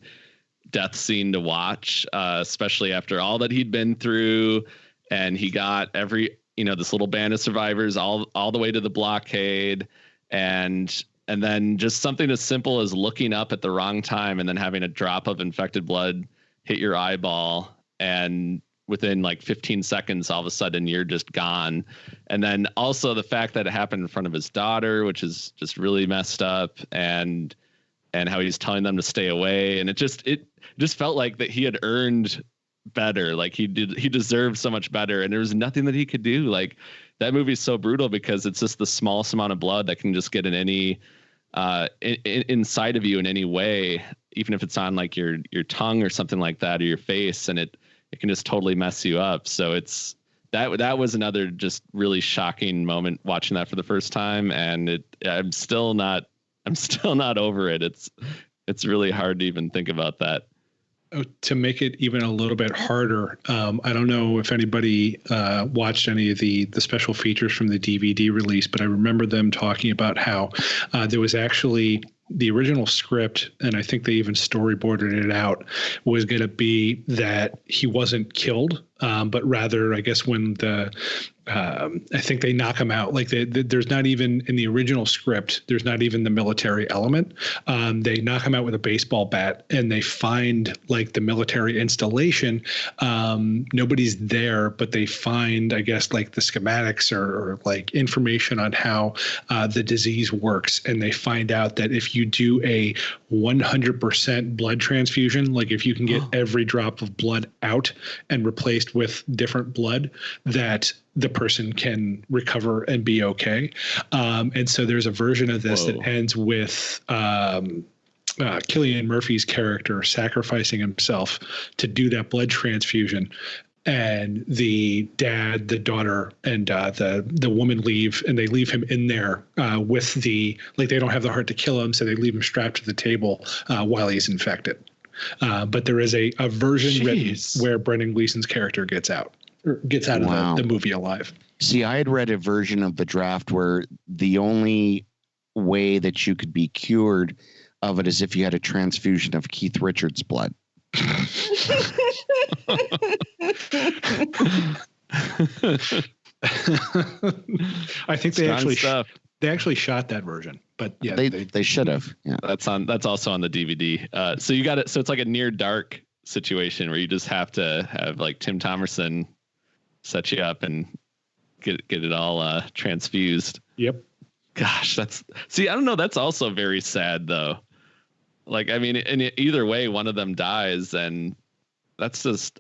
death scene to watch, especially after all that he'd been through. And he got this little band of survivors all the way to the blockade. And then just something as simple as looking up at the wrong time and then having a drop of infected blood hit your eyeball. And within like 15 seconds, all of a sudden you're just gone. And then also the fact that it happened in front of his daughter, which is just really messed up, and how he's telling them to stay away. And it just felt like that he had earned better. Like he deserved so much better. And there was nothing that he could do. Like, that movie is so brutal because it's just the smallest amount of blood that can just get in any inside of you in any way, even if it's on like your tongue or something like that, or your face, and it can just totally mess you up. So it's that was another just really shocking moment watching that for the first time, and I'm still not over it. It's really hard to even think about that. To make it even a little bit harder, I don't know if anybody watched any of the special features from the DVD release, but I remember them talking about how there was actually the original script, and I think they even storyboarded it out, was going to be that he wasn't killed, but rather, I guess, when I think they knock him out. Like there's not even in the original script, there's not even the military element. They knock him out with a baseball bat, and they find like the military installation. Nobody's there, but they find, I guess, like the schematics or like information on how the disease works. And they find out that if you do a 100% blood transfusion, like if you can get every drop of blood out and replaced with different blood, that the person can recover and be okay. And so there's a version of this that ends with Cillian Murphy's character sacrificing himself to do that blood transfusion. And the dad, the daughter, and the woman leave, and they leave him in there with they don't have the heart to kill him, so they leave him strapped to the table while he's infected. But there is a version written where Brendan Gleeson's character gets out of the movie alive. See, I had read a version of the draft where the only way that you could be cured of it is if you had a transfusion of Keith Richards' blood. I think they actually shot that version, but yeah, they should have. Yeah, that's also on the DVD. So you got it. So it's like a near dark situation where you just have to have like Tim Thomerson set you up and get it all transfused. Yep. Gosh, I don't know. That's also very sad though. Like, I mean, in either way, one of them dies, and that's it's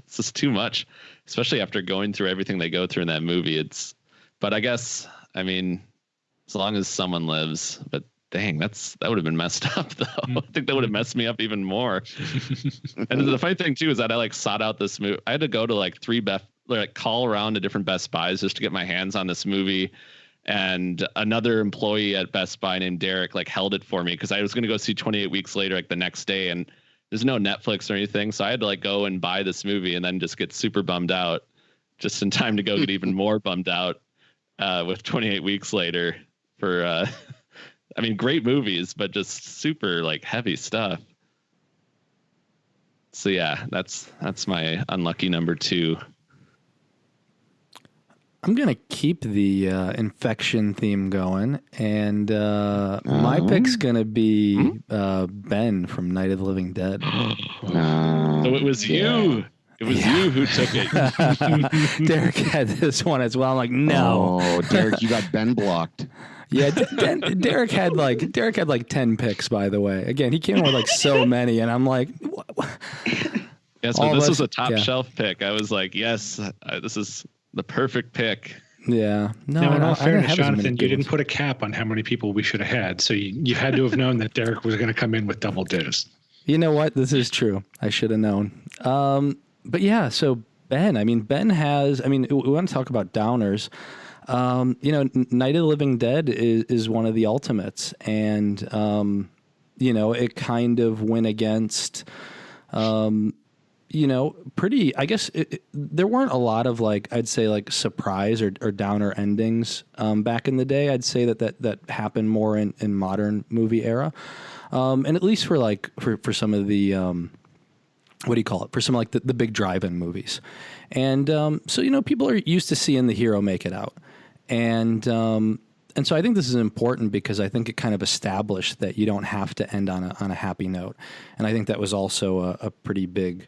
just too much, especially after going through everything they go through in that movie. But I guess, I mean, as long as someone lives, but dang, that would have been messed up though. I think that would have messed me up even more. And the funny thing too is that I like sought out this movie. I had to go to like call around to different Best Buys just to get my hands on this movie. And another employee at Best Buy named Derek like held it for me because I was going to go see 28 Weeks Later like the next day, and there's no Netflix or anything, so I had to like go and buy this movie and then just get super bummed out just in time to go get even more bummed out with 28 Weeks Later for I mean, great movies, but just super like heavy stuff. So yeah, that's my unlucky number 2. I'm going to keep the infection theme going, and my pick's going to be Ben from Night of the Living Dead. So it was you. It was you who took it. Derek had this one as well. I'm like, no. Oh, Derek, you got Ben blocked. Yeah, Derek had like 10 picks, by the way. Again, he came in with like so many, and I'm like, what? Yeah, so this was a top shelf pick. I was like, yes, this is the perfect pick. Yeah. No, in all fairness, Jonathan, you didn't put a cap on how many people we should have had. So you had to have known that Derek was going to come in with double digits. You know what? This is true. I should have known. But yeah, so Ben has, we want to talk about downers. Night of the Living Dead is one of the ultimates. And, it kind of went against, pretty, I guess there weren't a lot of I'd say surprise or downer endings back in the day. I'd say that happened more in modern movie era. And at least for some of the, what do you call it? For some the big drive-in movies. And so, people are used to seeing the hero make it out. And so I think this is important because I think it kind of established that you don't have to end on a happy note. And I think that was also a pretty big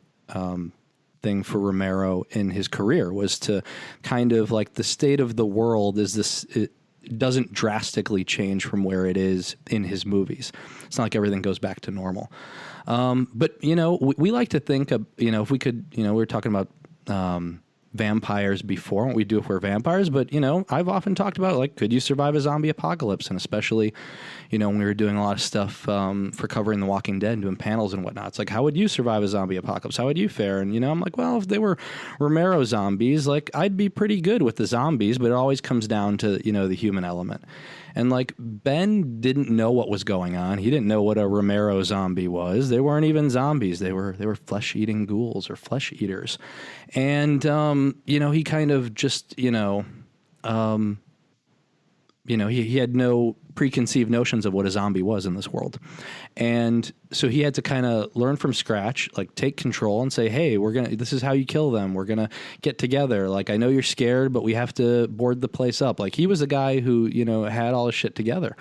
thing for Romero in his career, was to kind of the state of the world is this, it doesn't drastically change from where it is in his movies. It's not like everything goes back to normal. But, we like to think of, if we could, we were talking about vampires before, what we do if we're vampires, but I've often talked about could you survive a zombie apocalypse? And especially when we were doing a lot of stuff for covering The Walking Dead and doing panels and whatnot, it's how would you survive a zombie apocalypse? How would you fare? And I'm like, well, if they were Romero zombies, I'd be pretty good with the zombies, but it always comes down to the human element. And like Ben didn't know what was going on. He didn't know what a Romero zombie was. They weren't even zombies. They were flesh-eating ghouls or flesh eaters. And he kind of just he had no preconceived notions of what a zombie was in this world. And so he had to kind of learn from scratch, like take control and say, hey, this is how you kill them. We're going to get together. Like, I know you're scared, but we have to board the place up. Like, he was a guy who, had all his shit together.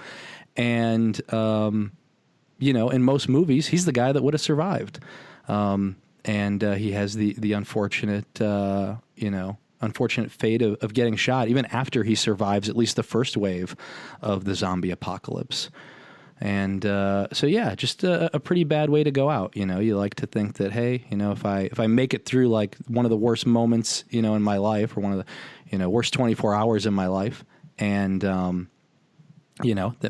And, in most movies, he's the guy that would have survived. And he has the unfortunate, unfortunate fate of getting shot even after he survives at least the first wave of the zombie apocalypse. And just a pretty bad way to go out. You like to think that, hey, if I make it through like one of the worst moments, in my life, or one of the, worst 24 hours in my life, and that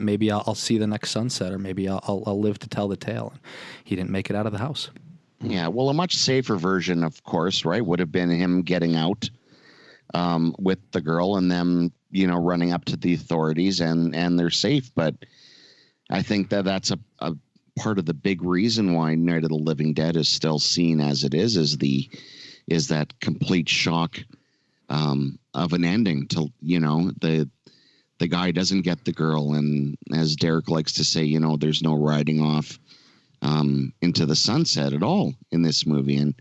maybe I'll see the next sunset, or maybe I'll live to tell the tale. And he didn't make it out of the house. Yeah, well, a much safer version, of course, right, would have been him getting out with the girl and them, running up to the authorities and they're safe. But I think that's a part of the big reason why Night of the Living Dead is still seen as it is that complete shock of an ending to, the guy doesn't get the girl. And as Derek likes to say, there's no riding off into the sunset at all in this movie. And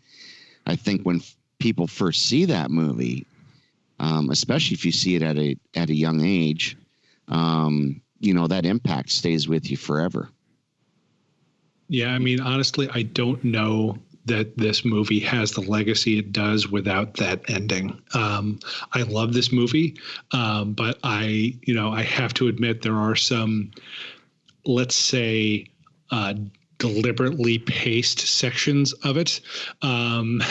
I think when people first see that movie, especially if you see it at a young age, that impact stays with you forever. Yeah, I mean, honestly, I don't know that this movie has the legacy it does without that ending. I love this movie, but I have to admit there are some, let's say, deliberately paced sections of it.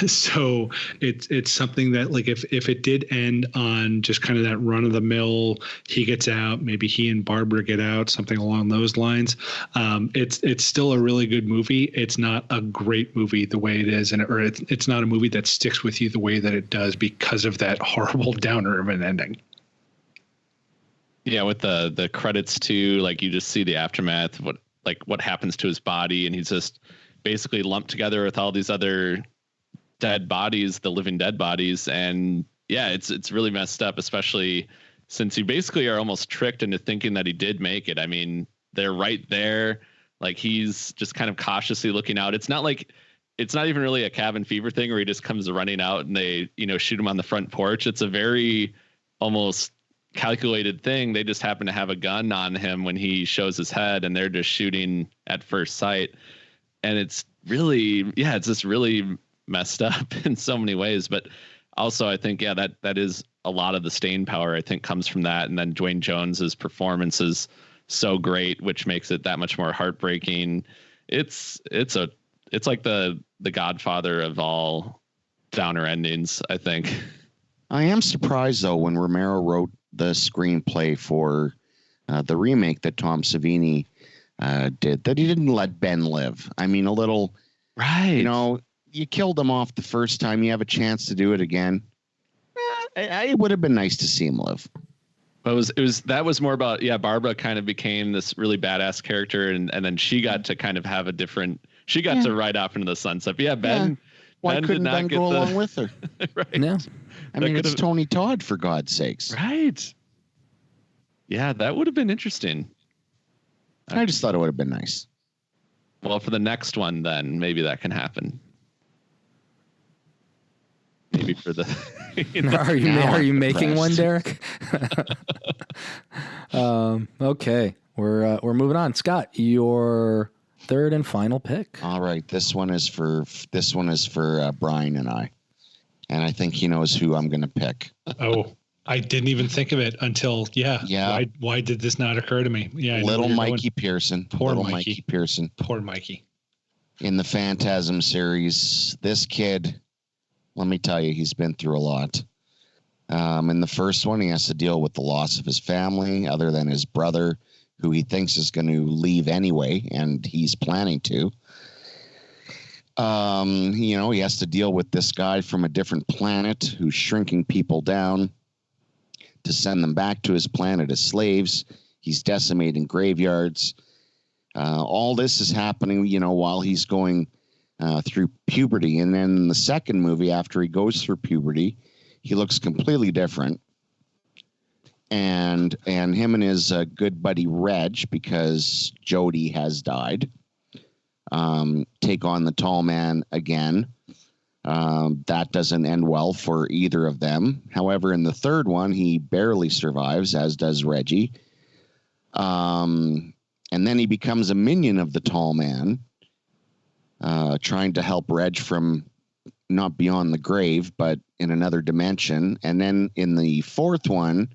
So it's something that, like, if it did end on just kind of that run of the mill, he gets out, maybe he and Barbara get out, something along those lines. It's still a really good movie. It's not a great movie the way it is, or it's not a movie that sticks with you the way that it does because of that horrible downer of an ending. Yeah, with the credits too, like you just see the aftermath of what happens to his body, and he's just basically lumped together with all these other dead bodies, the living dead bodies. And yeah, it's really messed up, especially since you basically are almost tricked into thinking that he did make it. I mean, they're right there. Like, he's just kind of cautiously looking out. It's not even really a cabin fever thing where he just comes running out and they, shoot him on the front porch. It's a very almost calculated thing. They just happen to have a gun on him when he shows his head, and they're just shooting at first sight. And it's just really messed up in so many ways. But also, I think, that is a lot of the staying power, I think, comes from that. And then Dwayne Jones's performance is so great, which makes it that much more heartbreaking. It's like the Godfather of all downer endings, I think. I am surprised, though, when Romero wrote the screenplay for the remake that Tom Savini did, that he didn't let Ben live. I mean, a little, right? You killed him off the first time. You have a chance to do it again. It would have been nice to see him live. But that was more about, Barbara kind of became this really badass character, and then she got to kind of have a different. She got to ride off into the sunset. But Ben. Why couldn't Ben go along with her? Right. No. I mean, it's Tony Todd, for God's sakes. Right. Yeah, that would have been interesting. I just thought it would have been nice. Well, for the next one, then maybe that can happen. Maybe for the. Are you making one, Derek? Okay, we're moving on. Scott, your third and final pick. All right, this one is for Brian and I. And I think he knows who I'm going to pick. Oh, I didn't even think of it until, Yeah. Why did this not occur to me? Yeah. Little Mikey Pearson. Poor Mikey Pearson. Poor Mikey. In the Phantasm series, this kid, let me tell you, he's been through a lot. In the first one, he has to deal with the loss of his family, other than his brother, who he thinks is going to leave anyway, and he's planning to. He has to deal with this guy from a different planet who's shrinking people down to send them back to his planet as slaves. He's decimating graveyards. All this is happening, while he's going through puberty. And then in the second movie, after he goes through puberty, he looks completely different. And him and his good buddy Reg, because Jody has died, take on the tall man again. That doesn't end well for either of them. However, in the third one, he barely survives, as does Reggie. And then he becomes a minion of the tall man, trying to help Reg from not beyond the grave, but in another dimension. And then in the fourth one,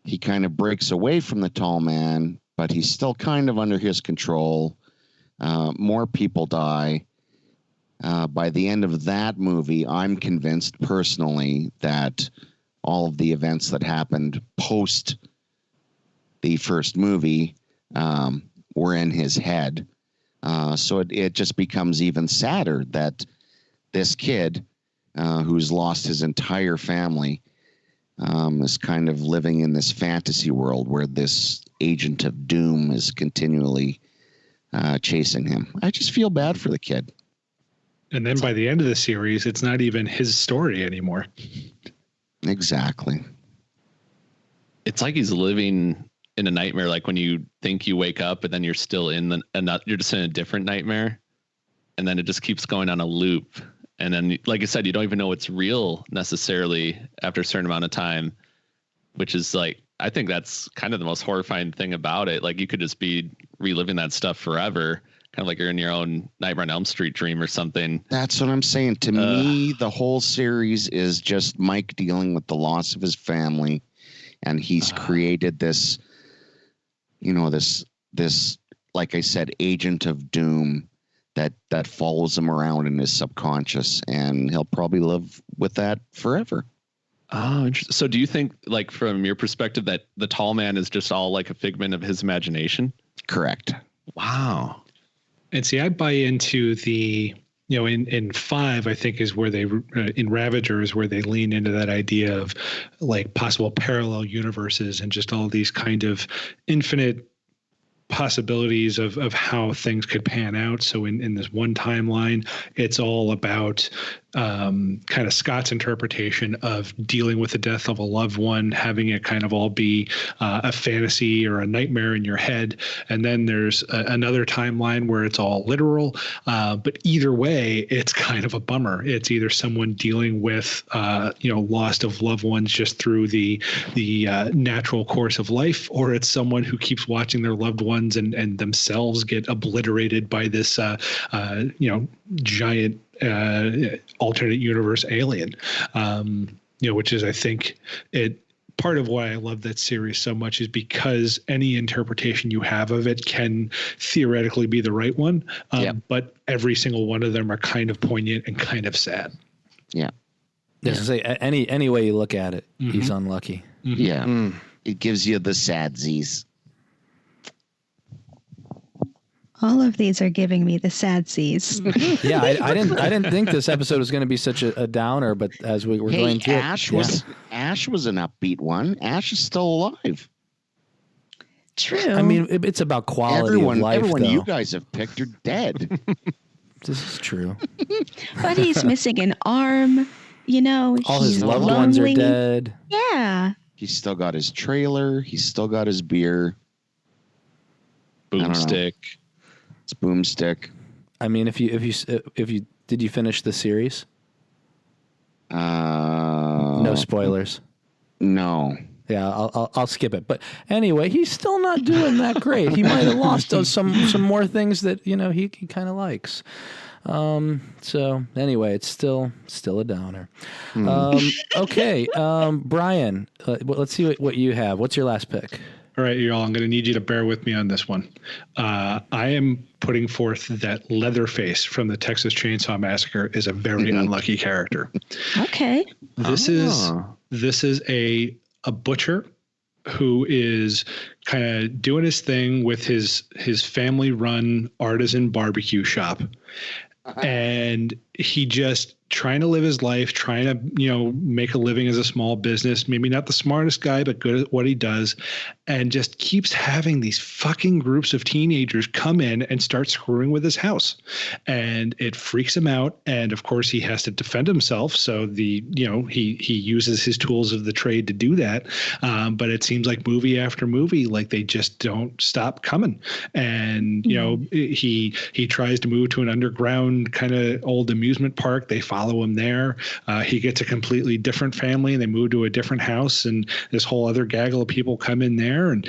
he kind of breaks away from the tall man, but he's still kind of under his control. More people die. By the end of that movie, I'm convinced personally that all of the events that happened post the first movie were in his head. So it just becomes even sadder that this kid, who's lost his entire family, is kind of living in this fantasy world where this agent of doom is continually chasing him. I just feel bad for the kid. And then by the end of the series, it's not even his story anymore. Exactly. It's like he's living in a nightmare. Like when you think you wake up, but then you're still in you're just in a different nightmare, and then it just keeps going on a loop. And then, like I said, you don't even know it's real necessarily after a certain amount of time, which is like, I think that's kind of the most horrifying thing about it. Like you could just be reliving that stuff forever, kind of like you're in your own Nightmare on Elm Street dream or something. That's what I'm saying. To me, the whole series is just Mike dealing with the loss of his family, and he's created this, this, like I said, agent of doom that follows him around in his subconscious, and he'll probably live with that forever. Oh, interesting. So do you think, like, from your perspective, that the tall man is just all like a figment of his imagination? Correct. Wow. And see, I buy into the, in 5, I think is where in Ravager is where they lean into that idea of like possible parallel universes and just all these kind of infinite possibilities of how things could pan out. So in this one timeline, it's all about kind of Scott's interpretation of dealing with the death of a loved one, having it kind of all be a fantasy or a nightmare in your head. And then there's another timeline where it's all literal. But either way, it's kind of a bummer. It's either someone dealing with, loss of loved ones just through the natural course of life, or it's someone who keeps watching their loved ones and themselves get obliterated by this, giant alternate universe alien, which is, I think, part of why I love that series so much is because any interpretation you have of it can theoretically be the right one. But every single one of them are kind of poignant and kind of sad. Yeah. Just to say, any way you look at it, he's unlucky. Mm-hmm. Yeah. It gives you the sadsies. All of these are giving me the sadsies. Yeah, I didn't think this episode was going to be such a downer, but as we were going through Ash was an upbeat one. Ash is still alive. True. I mean, it's about quality of life. Everyone though. you guys have picked are dead. This is true. But he's missing an arm. All his he's loved lonely. ones are dead. Yeah. He's still got his trailer. He's still got his beer. Boomstick. It's Boomstick. I mean, if you did you finish the series? No spoilers. No. Yeah, I'll skip it. But anyway, he's still not doing that great. He might have lost some more things that he kind of likes. So anyway, it's still a downer. Okay, Brian, let's see what you have. What's your last pick? All right, y'all, I'm going to need you to bear with me on this one. I am putting forth that Leatherface from the Texas Chainsaw Massacre is a very unlucky character. Okay. This is a butcher who is kind of doing his thing with his family-run artisan barbecue shop. And he just trying to live his life, trying to, make a living as a small business, maybe not the smartest guy, but good at what he does, and just keeps having these fucking groups of teenagers come in and start screwing with his house. And it freaks him out. And of course he has to defend himself. So he uses his tools of the trade to do that. But it seems like movie after movie, like they just don't stop coming. And, he tries to move to an underground kind of old amusement park. They follow him there. He gets a completely different family and they move to a different house, and this whole other gaggle of people come in there. And,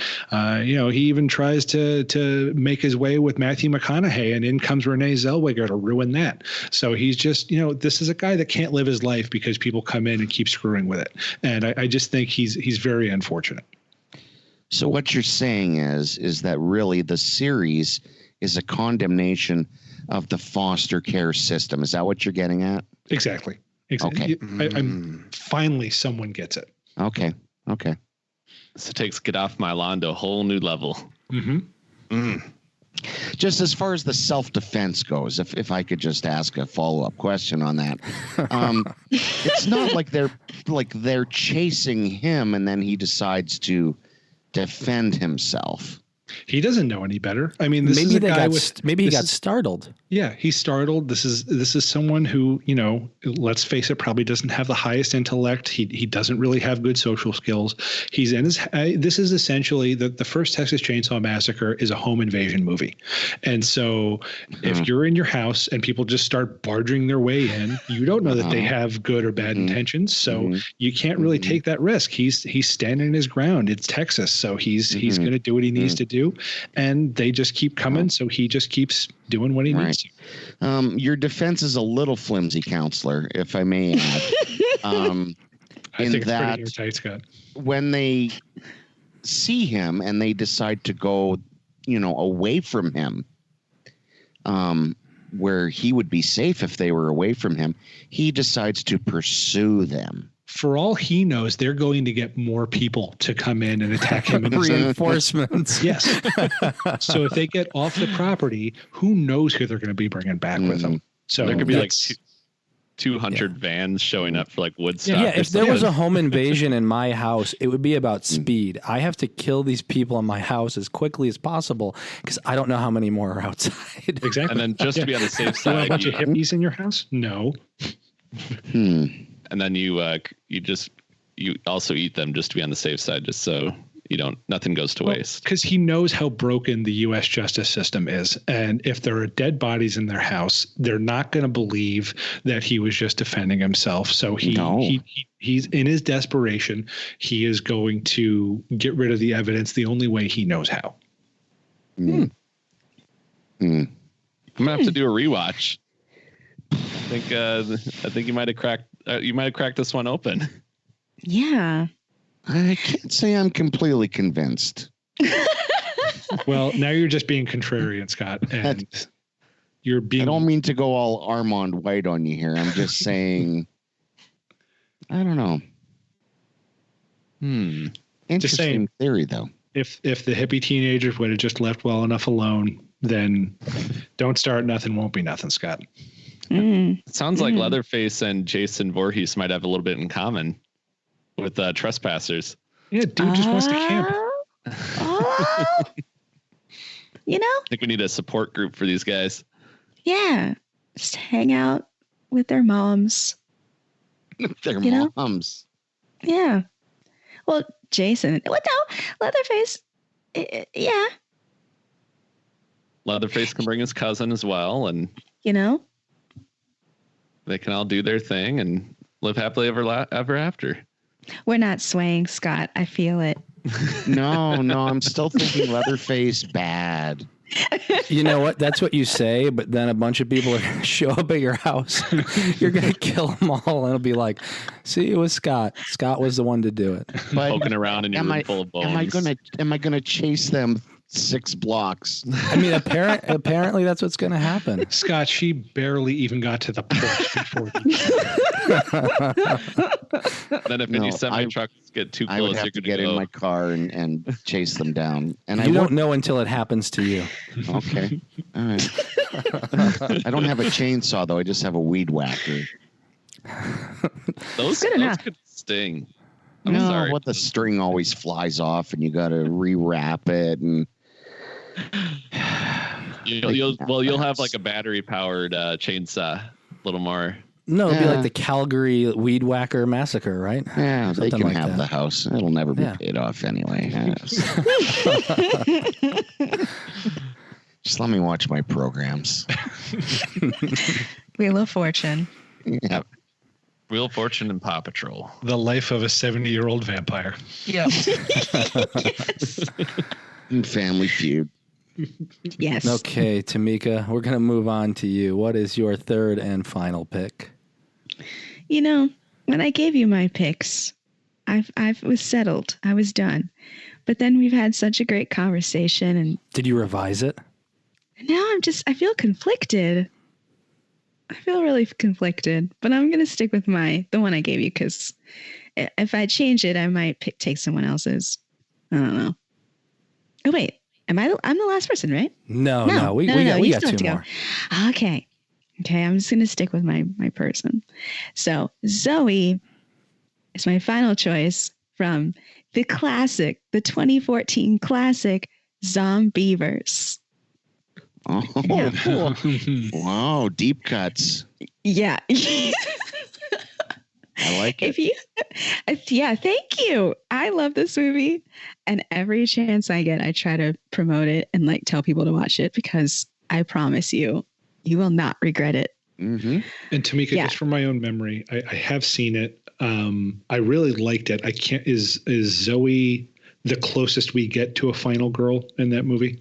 he even tries to make his way with Matthew McConaughey, and in comes Renee Zellweger to ruin that. So he's just, this is a guy that can't live his life because people come in and keep screwing with it. And I just think he's very unfortunate. So what you're saying is that really the series is a condemnation of the foster care system. Is that what you're getting at? Exactly. Okay. I'm finally someone gets it. Okay. So it takes Get Off My Lawn to a whole new level. Mm-hmm. Just as far as the self-defense goes, if I could just ask a follow-up question on that, it's not like they're chasing him and then he decides to defend himself. He doesn't know any better. I mean, maybe he got startled. Yeah, he's startled. This is someone who, let's face it, probably doesn't have the highest intellect. He doesn't really have good social skills. He's in his. This is essentially the first Texas Chainsaw Massacre is a home invasion movie, and so if you're in your house and people just start barging their way in, you don't know that they have good or bad intentions. So you can't really take that risk. He's standing his ground. It's Texas, so he's going to do what he needs to do, and they just keep coming. So he just keeps doing what he needs to. Your defense is a little flimsy, counselor, if I may add. I think it's pretty airtight, Scott. When they see him and they decide to go, away from him, where he would be safe if they were away from him, he decides to pursue them. For all he knows, they're going to get more people to come in and attack him. Reinforcements. Yes. So if they get off the property, who knows who they're going to be bringing back with them. So there could be like 200 vans showing up for like Woodstock. Yeah, if there was a home invasion in my house, it would be about speed. I have to kill these people in my house as quickly as possible because I don't know how many more are outside. Exactly. And then just to be on the safe side, a bunch of hippies in your house? No. And then you also eat them just to be on the safe side, just so nothing goes to waste. Because he knows how broken the U.S. justice system is, and if there are dead bodies in their house, they're not going to believe that he was just defending himself. So he's in his desperation. He is going to get rid of the evidence the only way he knows how. I'm gonna have to do a rewatch. I think you might have cracked. You might have cracked this one open. Yeah. I can't say I'm completely convinced. Well, now you're just being contrarian, Scott, and you're being. I don't mean to go all Armand White on you here. I'm just saying. I don't know. Interesting theory, though. If the hippie teenagers would have just left well enough alone, then don't start nothing, won't be nothing, Scott. It sounds like Leatherface and Jason Voorhees might have a little bit in common with trespassers. Yeah, dude just wants to camp. I think we need a support group for these guys. Yeah, just hang out with their moms. Their moms. Yeah. Well, Jason. What no? Leatherface. Yeah. Leatherface can bring his cousin as well, and they can all do their thing and live happily ever after. We're not swaying, Scott. I feel it. No, I'm still thinking Leatherface bad. You know what? That's what you say, but then a bunch of people are going to show up at your house. You're going to kill them all, and it'll be like, see, it was Scott. Scott was the one to do it. But poking around in your room full of bones. Am I gonna chase them 6 blocks? I mean, apparently that's what's going to happen. Scott, she barely even got to the porch before. Then if any semi trucks get too I would close, have you're to going get to in go. my car and chase them down. And You don't know until it happens to you. Okay. All right. I don't have a chainsaw though. I just have a weed whacker. Those Good enough. could sting. I'm No, sorry. what the string always flies off, and you got to rewrap it. And You'll have like a battery powered chainsaw, a little more. No, it'd be Yeah. like the Calgary Weed Whacker Massacre, right? yeah, they Something can like have that. the house. It'll never be Yeah. paid off anyway. Just let me watch my programs. Wheel of Fortune. Yeah. Wheel of Fortune and Paw Patrol. The life of a 70-year-old vampire. Yep. And Family Feud. Yes. Okay, Tamika, we're going to move on to you. What is your third and final pick? You know, when I gave you my picks, I was settled. I was done. But then we've had such a great conversation, and Did you revise it? now I feel conflicted. I feel really conflicted, but I'm going to stick with the one I gave you, because if I change it, I might take someone else's. I don't know. Oh, wait. I'm the last person, right? No. We got you two still have to more. go. Okay, I'm just going to stick with my person. So Zoe is my final choice from the 2014 classic Zombievers. Oh, Yeah. Cool. wow. Deep cuts. Yeah. I like it. Yeah, thank you. I love this movie, and every chance I get, I try to promote it and like tell people to watch it, because I promise you, you will not regret it. Mm-hmm. And Tamika, Yeah. just from my own memory, I have seen it. I really liked it. Is Zoe the closest we get to a final girl in that movie?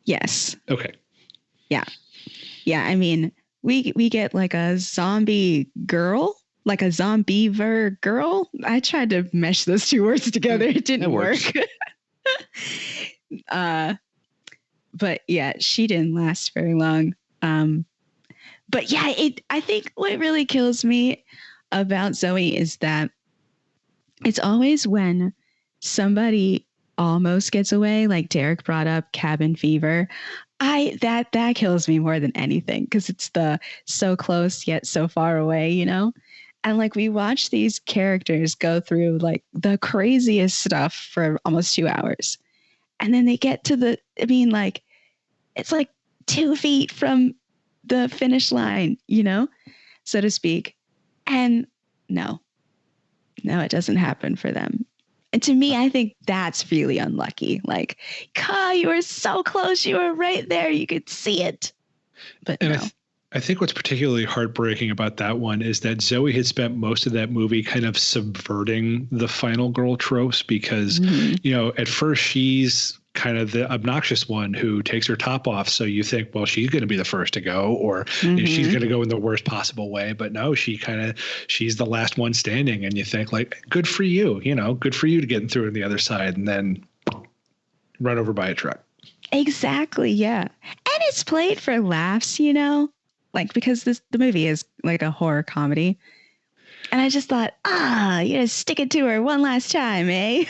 Yes. Okay. Yeah. I mean, we get like a zombie girl, like a zombiever girl. I tried to mesh those two words together. It didn't It work. works. But yeah, she didn't last very long. But yeah, I think what really kills me about Zoe is that it's always when somebody almost gets away, like Derek brought up cabin fever. That kills me more than anything, because it's the so close yet so far away, you know? And like we watch these characters go through like the craziest stuff for almost 2 hours. And then they get to it's like 2 feet from the finish line, you know, so to speak. And no, it doesn't happen for them. And to me, I think that's really unlucky. Like, you were so close. You were right there. You could see it. But And no. I think what's particularly heartbreaking about that one is that Zoe had spent most of that movie kind of subverting the final girl tropes, because, you know, at first she's kind of the obnoxious one who takes her top off. So you think, well, she's going to be the first to go, or you know, she's going to go in the worst possible way. But no, she's the last one standing. And you think like, good for you, you know, good for you to get through on the other side and then run over by a truck. Exactly. Yeah. And it's played for laughs, you know, like because the movie is like a horror comedy. And I just thought, you gotta stick it to her one last time, eh?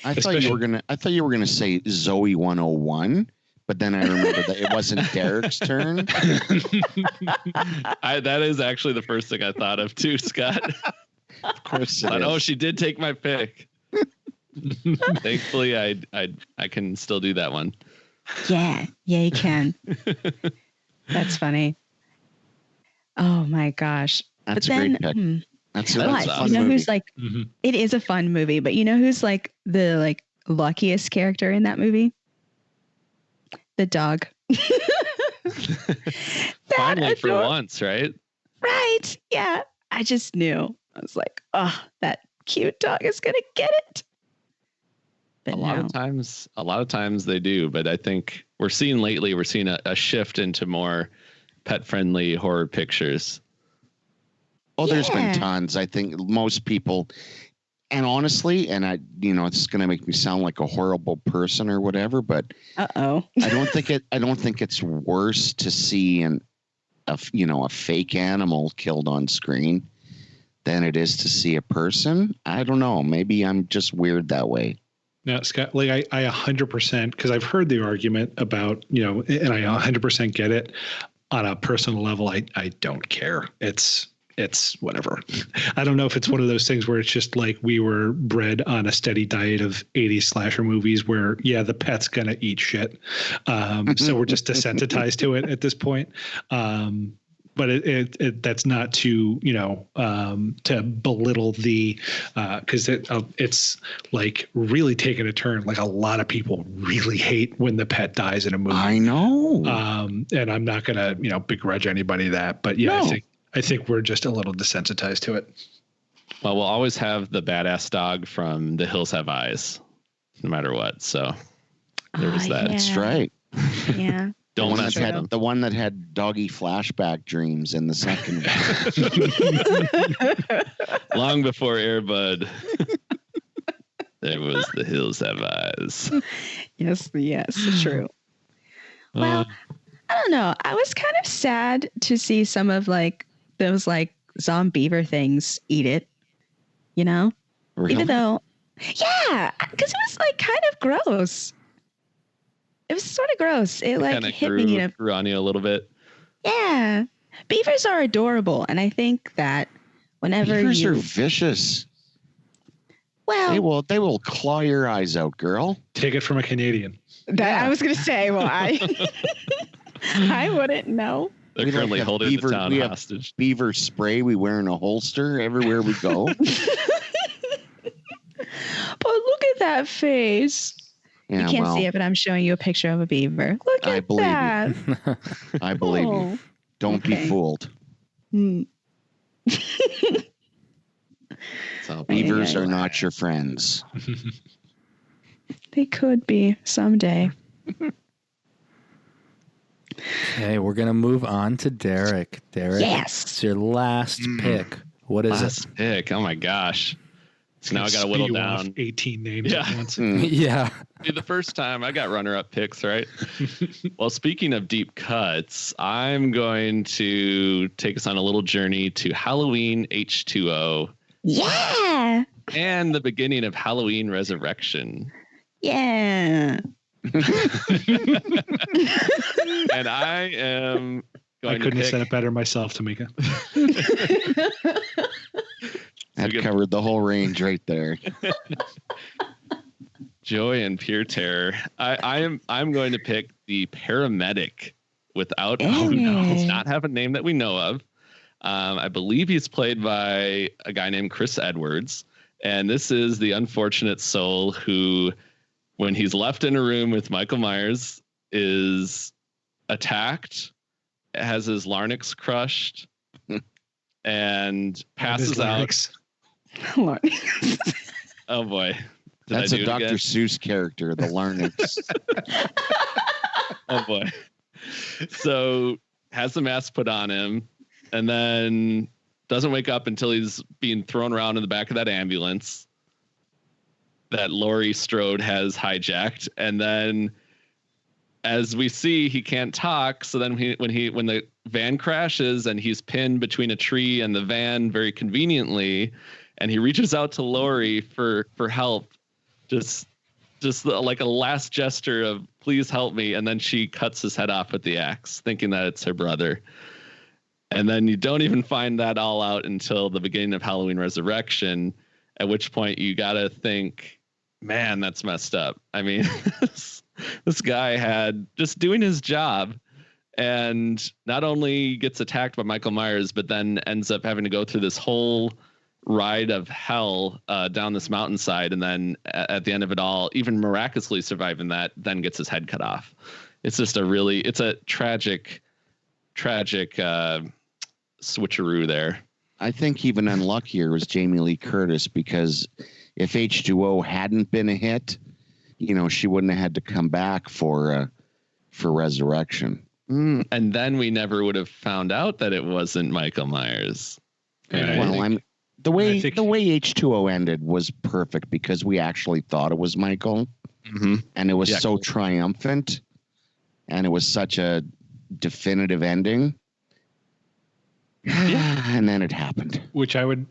I thought you were gonna say Zoe 101, but then I remembered that it wasn't Derek's turn. That is actually the first thing I thought of too, Scott. Of course it Oh, is. she did take my pick. Thankfully, I can still do that one. Yeah, you can. That's funny. Oh my gosh. That's but a then, great pick. That's a but fun you know movie. who's like, it is a fun movie, but you know who's like the like luckiest character in that movie? The dog. Finally, for once, right? Right. Yeah. I just knew. I was like, that cute dog is gonna get it. But A lot of times they do, but I think we're seeing a shift into more pet-friendly horror pictures. Oh, there's been Yeah. tons. I think most people, and honestly, and it's going to make me sound like a horrible person or whatever, but Uh-oh. I don't think it's worse to see a fake animal killed on screen than it is to see a person. I don't know. Maybe I'm just weird that way. Now, Scott, like I 100%, because I've heard the argument about, and I 100% get it. On a personal level, I don't care. It's whatever. I don't know if it's one of those things where it's just like we were bred on a steady diet of 80s slasher movies where, yeah, the pet's going to eat shit. So we're just desensitized to it at this point. But that's not to, to belittle the, because it's like really taking a turn. Like a lot of people really hate when the pet dies in a movie. I know. And I'm not going to, begrudge anybody that. But yeah, No. I think we're just a little desensitized to it. Well, we'll always have the badass dog from The Hills Have Eyes, no matter what. So there was that. Yeah. That's right. Yeah. Don't mess with them. The one that had doggy flashback dreams in the second one. Long before Air Bud, there was The Hills Have Eyes. Yes, true. Well, I don't know. I was kind of sad to see some of like those like zombiever things eat it, Really? even though, yeah, because it was like kind of gross. It was sort of gross. It like Kinda hit me. grew on you a little bit. Yeah, beavers are adorable, and I think that whenever Beavers are vicious. well, They will claw your eyes out, girl. Take it from a Canadian. I was gonna say, well, I wouldn't know. They're We currently have holding the town we have hostage. beaver spray we wear in a holster everywhere we go. But look at that face. Yeah, You can't well, see it, but I'm showing you a picture of a beaver. Look I at believe you. that. I believe you. Oh. Don't be Okay. fooled. Hmm. So Beavers Yeah. are not your friends. They could be someday. Okay, we're gonna move on to Derek. Derek, Yes. it's your last pick. What is last pick. Oh my gosh. So now I got to whittle Spew off down. 18 names Yeah. at once. it? Mm. Yeah. See, the first time I got runner-up picks, right? Well, speaking of deep cuts, I'm going to take us on a little journey to Halloween H2O Yeah. and the beginning of Halloween Resurrection. Yeah. And I am I going to couldn't have pick said it better myself, Tamika. That good. covered the whole range right there. Joy and Pure Terror. I'm going to pick the paramedic without does not have a name that we know of. I believe he's played by a guy named Chris Edwards. And this is the unfortunate soul who, when he's left in a room with Michael Myers, is attacked, has his larynx crushed, and passes out. Oh boy. Did That's I do a it Dr. again? Seuss character, the larynx. Oh boy. So has the mask put on him and then doesn't wake up until he's being thrown around in the back of that ambulance that Laurie Strode has hijacked. And then as we see, he can't talk. So then when the van crashes and he's pinned between a tree and the van very conveniently, and he reaches out to Laurie for help, just like a last gesture of please help me, and then she cuts his head off with the axe, thinking that it's her brother. And then you don't even find that all out until the beginning of Halloween Resurrection, at which point you gotta think, man, that's messed up. I mean, this guy had just doing his job and not only gets attacked by Michael Myers, but then ends up having to go through this whole ride of hell down this mountainside, and then at the end of it all, even miraculously surviving that, then gets his head cut off. It's just it's a tragic switcheroo there. I think even unluckier was Jamie Lee Curtis, because if H2O hadn't been a hit, she wouldn't have had to come back for Resurrection. And then we never would have found out that it wasn't Michael Myers. And Right. The way think- H2O ended was perfect, because we actually thought it was Michael, and it was Yeah, so cool. triumphant, and it was such a definitive ending. And then it happened. Which I would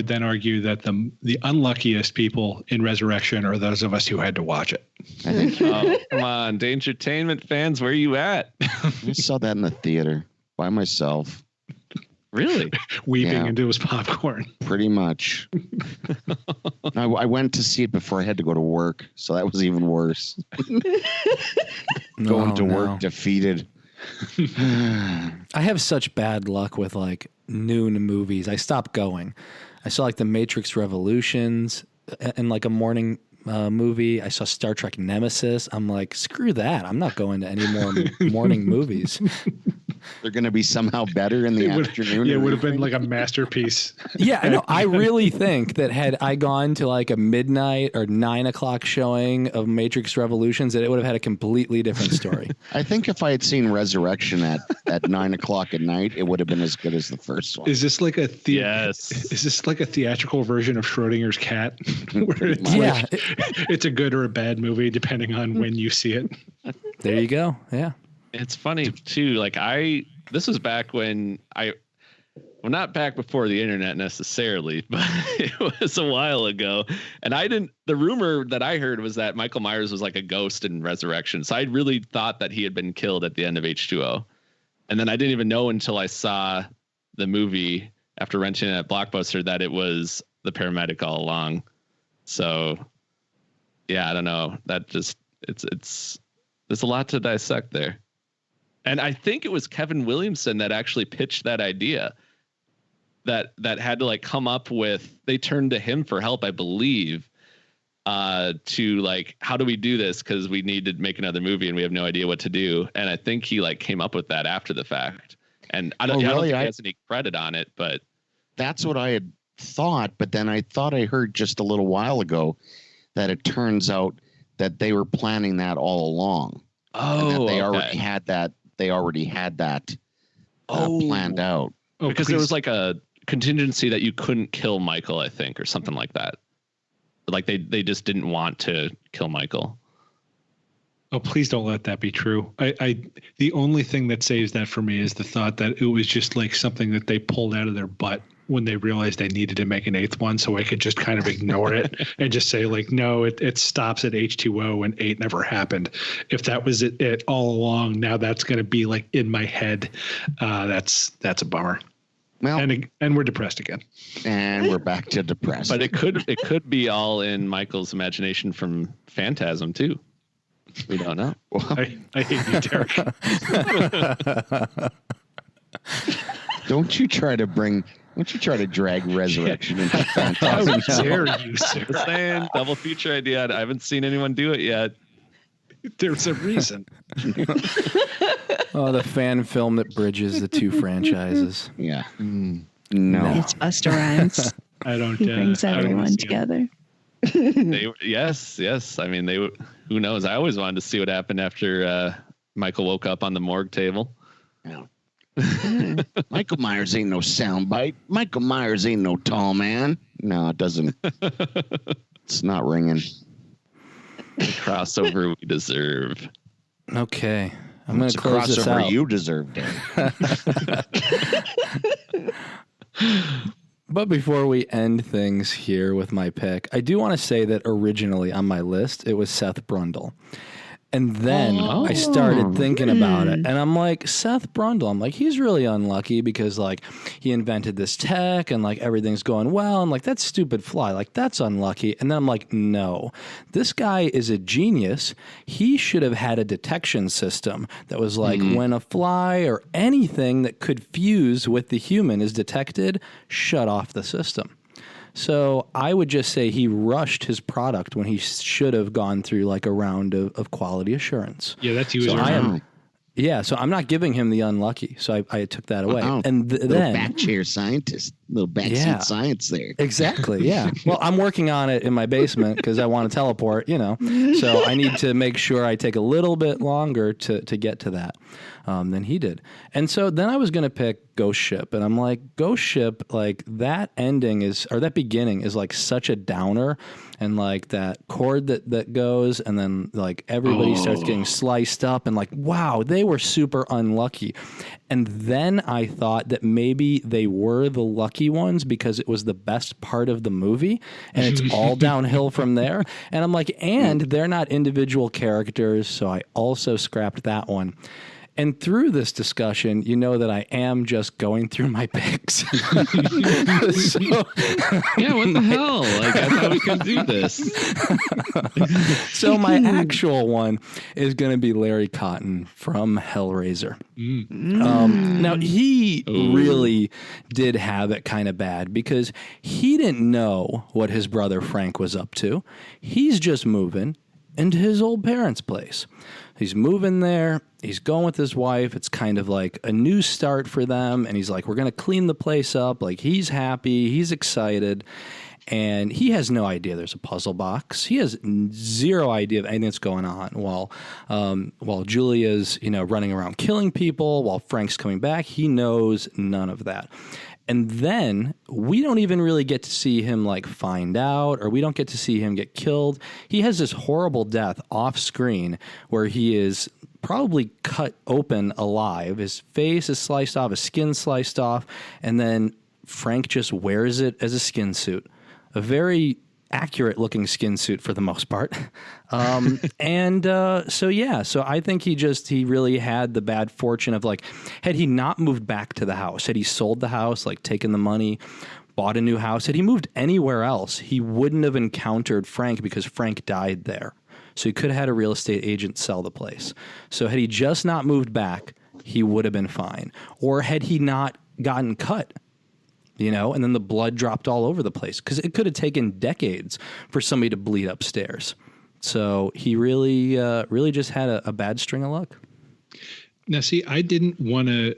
then argue that the unluckiest people in Resurrection are those of us who had to watch it. I think Oh, come on, Dangertainment fans, where are you at? I saw that in the theater by myself. Really? Weeping into his popcorn. Pretty much. I went to see it before I had to go to work, so that was even worse. Going to work defeated. I have such bad luck with like noon movies. I stopped going. I saw like The Matrix Revolutions and like a morning movie. I saw Star Trek Nemesis. I'm like, screw that. I'm not going to any more morning movies. They're going to be somehow better in the afternoon. Yeah, it would have been like a masterpiece. Yeah, no, I really think that had I gone to like a midnight or 9 o'clock showing of Matrix Revolutions, that it would have had a completely different story. I think if I had seen Resurrection at 9 o'clock at night, it would have been as good as the first one. Is this like a Yes. Is this like a theatrical version of Schrodinger's cat? Where it's Yeah. it's a good or a bad movie depending on when you see it. There you go. Yeah. It's funny too. Like this was back when well, not back before the internet necessarily, but it was a while ago. And the rumor that I heard was that Michael Myers was like a ghost in Resurrection. So I really thought that he had been killed at the end of H2O. And then I didn't even know until I saw the movie after renting it at Blockbuster that it was the paramedic all along. So yeah, I don't know. That just, there's a lot to dissect there. And I think it was Kevin Williamson that actually pitched that idea that had to like come up with, they turned to him for help, I believe, to like, how do we do this? Because we need to make another movie and we have no idea what to do. And I think he like came up with that after the fact. And I don't think he has any credit on it, but that's what I had thought. But then I thought I heard just a little while ago that it turns out that they were planning that all along. Oh, they already had that. They already had that planned out. Oh, because there was like a contingency that you couldn't kill Michael, I think, or something like that. Like they just didn't want to kill Michael. Oh, please don't let that be true. The only thing that saves that for me is the thought that it was just like something that they pulled out of their butt when they realized they needed to make an 8th one, so I could just kind of ignore it and just say like, no, it stops at H2O and 8 never happened. If that was it all along, now that's going to be like in my head. That's a bummer. Well, and we're depressed again. And we're back to depressed. But it could be all in Michael's imagination from Phantasm too. We don't know. Well, I hate you, Derek. Don't you try to drag Resurrection into Phantasm. How dare you, sir? Saying double feature idea. I haven't seen anyone do it yet. There's a reason. Oh, the fan film that bridges the two franchises. Yeah. No. It's Busta Rhymes. I don't. He brings everyone together. Yes. I mean, who knows? I always wanted to see what happened after Michael woke up on the morgue table. Yeah. Michael Myers ain't no soundbite. Michael Myers ain't no tall man. No, it doesn't. It's not ringing. The crossover we deserve. Okay. I'm going to It's a close this crossover out. you deserve, Dan. But before we end things here with my pick, I do want to say that originally on my list, it was Seth Brundle. And then I started thinking about it, and I'm like, Seth Brundle, I'm like, he's really unlucky because like he invented this tech and like everything's going well. And like, that's stupid fly. Like that's unlucky. And then I'm like, no, this guy is a genius. He should have had a detection system that was like when a fly or anything that could fuse with the human is detected, shut off the system. So I would just say he rushed his product when he should have gone through like a round of quality assurance. Yeah, that's user. So I'm not giving him the unlucky. So I took that away. And then back chair scientist. Little backseat science there. Exactly. Yeah. Well, I'm working on it in my basement because I want to teleport, so I need to make sure I take a little bit longer to get to that than he did. And so then I was going to pick Ghost Ship, and I'm like, Ghost Ship, like that that beginning is like such a downer, and like that chord that goes, and then like everybody starts getting sliced up, and like, wow, they were super unlucky. And then I thought that maybe they were the lucky ones because it was the best part of the movie, and it's all downhill from there. And I'm like, and they're not individual characters, so I also scrapped that one. And through this discussion, you know that I am just going through my picks. Yeah, what the hell? Like, I thought we could do this. So my actual one is going to be Larry Cotton from Hellraiser. Now, he really did have it kind of bad because he didn't know what his brother Frank was up to. He's just moving into his old parents' place. He's moving there. He's going with his wife. It's kind of like a new start for them. And he's like, we're going to clean the place up. Like, he's happy. He's excited. And he has no idea there's a puzzle box. He has zero idea of anything that's going on while Julia's, running around killing people, while Frank's coming back. He knows none of that. And then we don't even really get to see him like find out, or we don't get to see him get killed. He has this horrible death off screen where he is probably cut open alive. His face is sliced off, his skin sliced off, and then Frank just wears it as a skin suit. A very accurate looking skin suit for the most part. So I think he really had the bad fortune of like, had he not moved back to the house, had he sold the house, like taken the money, bought a new house, had he moved anywhere else, he wouldn't have encountered Frank because Frank died there. So he could have had a real estate agent sell the place. So had he just not moved back, he would have been fine. Or had he not gotten cut, and then the blood dropped all over the place, because it could have taken decades for somebody to bleed upstairs. So he really just had a bad string of luck. Now, see, I didn't want to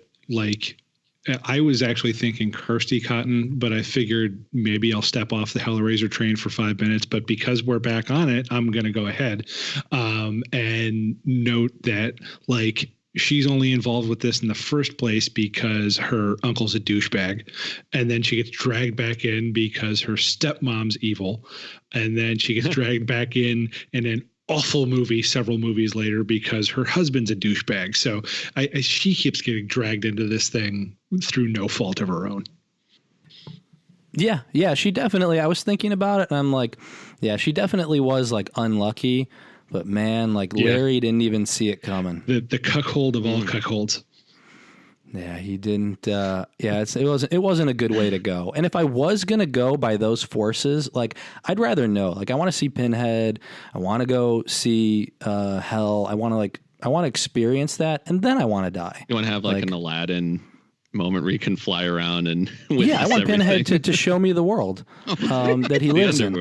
I was actually thinking Kirsty Cotton, but I figured maybe I'll step off the Hellraiser train for 5 minutes. But because we're back on it, I'm going to go ahead and note that she's only involved with this in the first place because her uncle's a douchebag. And then she gets dragged back in because her stepmom's evil. And then she gets dragged back in an awful movie several movies later because her husband's a douchebag. So she keeps getting dragged into this thing through no fault of her own. Yeah, she definitely, I was thinking about it and I'm like, yeah, she definitely was like unlucky. But man, Larry didn't even see it coming. The cuckold of all cuckolds. Yeah, he didn't. It wasn't a good way to go. And if I was gonna go by those forces, I'd rather know. I want to see Pinhead. I want to go see Hell. I want to experience that, and then I want to die. You want to have an Aladdin moment where you can fly around and I want everything. Pinhead to show me the world that he lives in.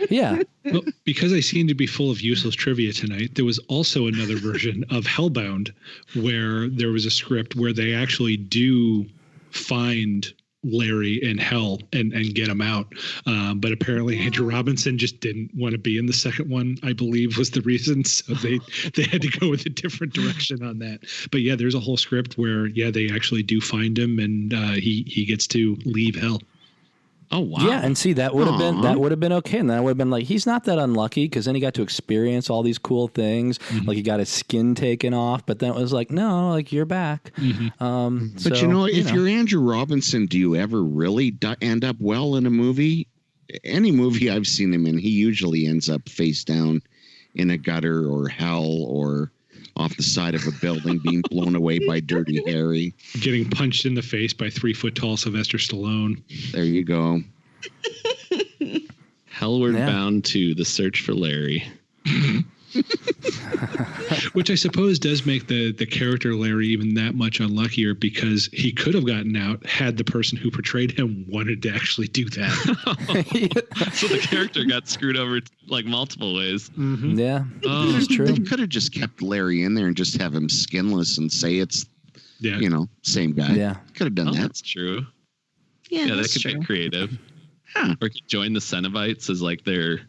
Yeah. Well, because I seem to be full of useless trivia tonight, there was also another version of Hellbound where there was a script where they actually do find Larry in hell and get him out. But apparently Andrew Robinson just didn't want to be in the second one, I believe was the reason. So they had to go with a different direction on that. But yeah, there's a whole script where, they actually do find him and he gets to leave hell. Oh, wow. Yeah, and see, that would have been okay. And then I would have been like, he's not that unlucky, because then he got to experience all these cool things. Mm-hmm. Like he got his skin taken off, but then it was like, no, you're back. Mm-hmm. But if you're Andrew Robinson, do you ever really end up well in a movie? Any movie I've seen him in, he usually ends up face down in a gutter or hell or off the side of a building being blown away by Dirty Harry. Getting punched in the face by 3-foot-tall Sylvester Stallone. There you go. Hellward Bound 2, The Search for Larry. Which I suppose does make the character Larry even that much unluckier, because he could have gotten out had the person who portrayed him wanted to actually do that. So the character got screwed over multiple ways. Mm-hmm. Yeah, that's true. They could have just kept Larry in there and just have him skinless and say it's, same guy. Yeah, could have done that. That's true. Yeah, that that's could true. be creative. Huh. Or join the Cenobites as like their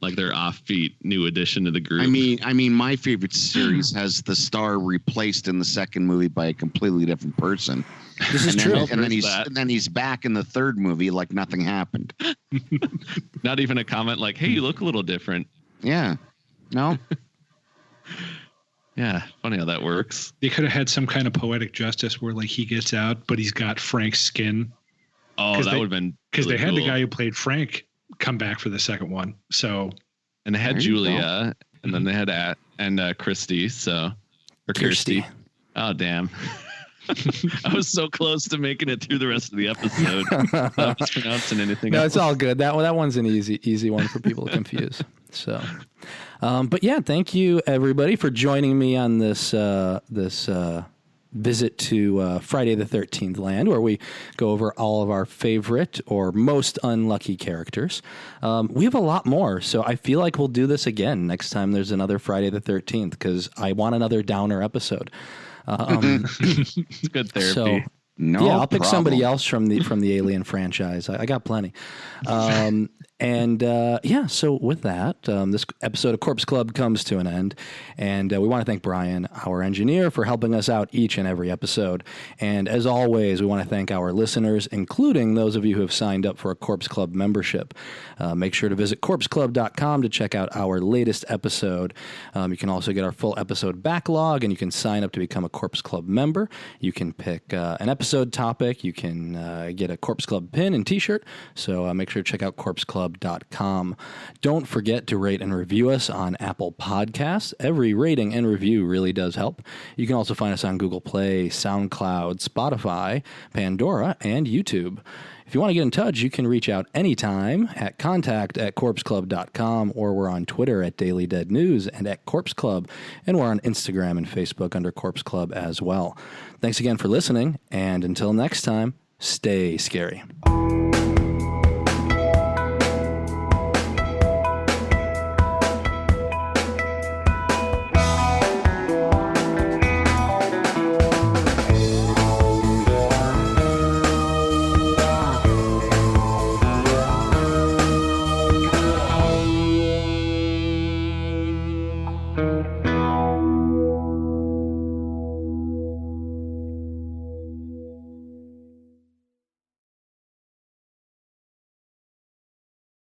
offbeat new addition to the group. I mean, my favorite series has the star replaced in the second movie by a completely different person. This is And true. then he's back in the third movie like nothing happened. Not even a comment like, "Hey, you look a little different." Yeah. No. Yeah, funny how that works. They could have had some kind of poetic justice where like he gets out, but he's got Frank's skin. Oh, that would have been because really they had the cool. guy who played Frank come back for the second one. So And they had There you Julia, and then they had Christy. So or Kirsty. Oh damn! I was so close to making it through the rest of the episode. I was pronouncing anything. No, else. it's all good. That one's an easy one for people to confuse. So, but yeah, thank you everybody for joining me on this visit to Friday the 13th land, where we go over all of our favorite or most unlucky characters. We have a lot more, so I feel like we'll do this again next time there's another Friday the 13th, because I want another downer episode. It's good therapy. So, No. yeah, I'll pick problem. somebody else from the Alien franchise. I got plenty. So with that, this episode of Corpse Club comes to an end, and we want to thank Bryan, our engineer, for helping us out each and every episode. And as always, we want to thank our listeners, including those of you who have signed up for a Corpse Club membership. Make sure to visit corpseclub.com to check out our latest episode. You can also get our full episode backlog, and you can sign up to become a Corpse Club member. You can pick an episode topic. You can get a Corpse Club pin and t-shirt. So make sure to check out corpseclub.com. Don't forget to rate and review us on Apple Podcasts. Every rating and review really does help. You can also find us on Google Play, SoundCloud, Spotify, Pandora, and YouTube. If you want to get in touch, you can reach out anytime at contact@corpseclub.com, or we're on Twitter at Daily Dead News and at Corpse Club, and we're on Instagram and Facebook under Corpse Club as well. Thanks again for listening, and until next time, stay scary.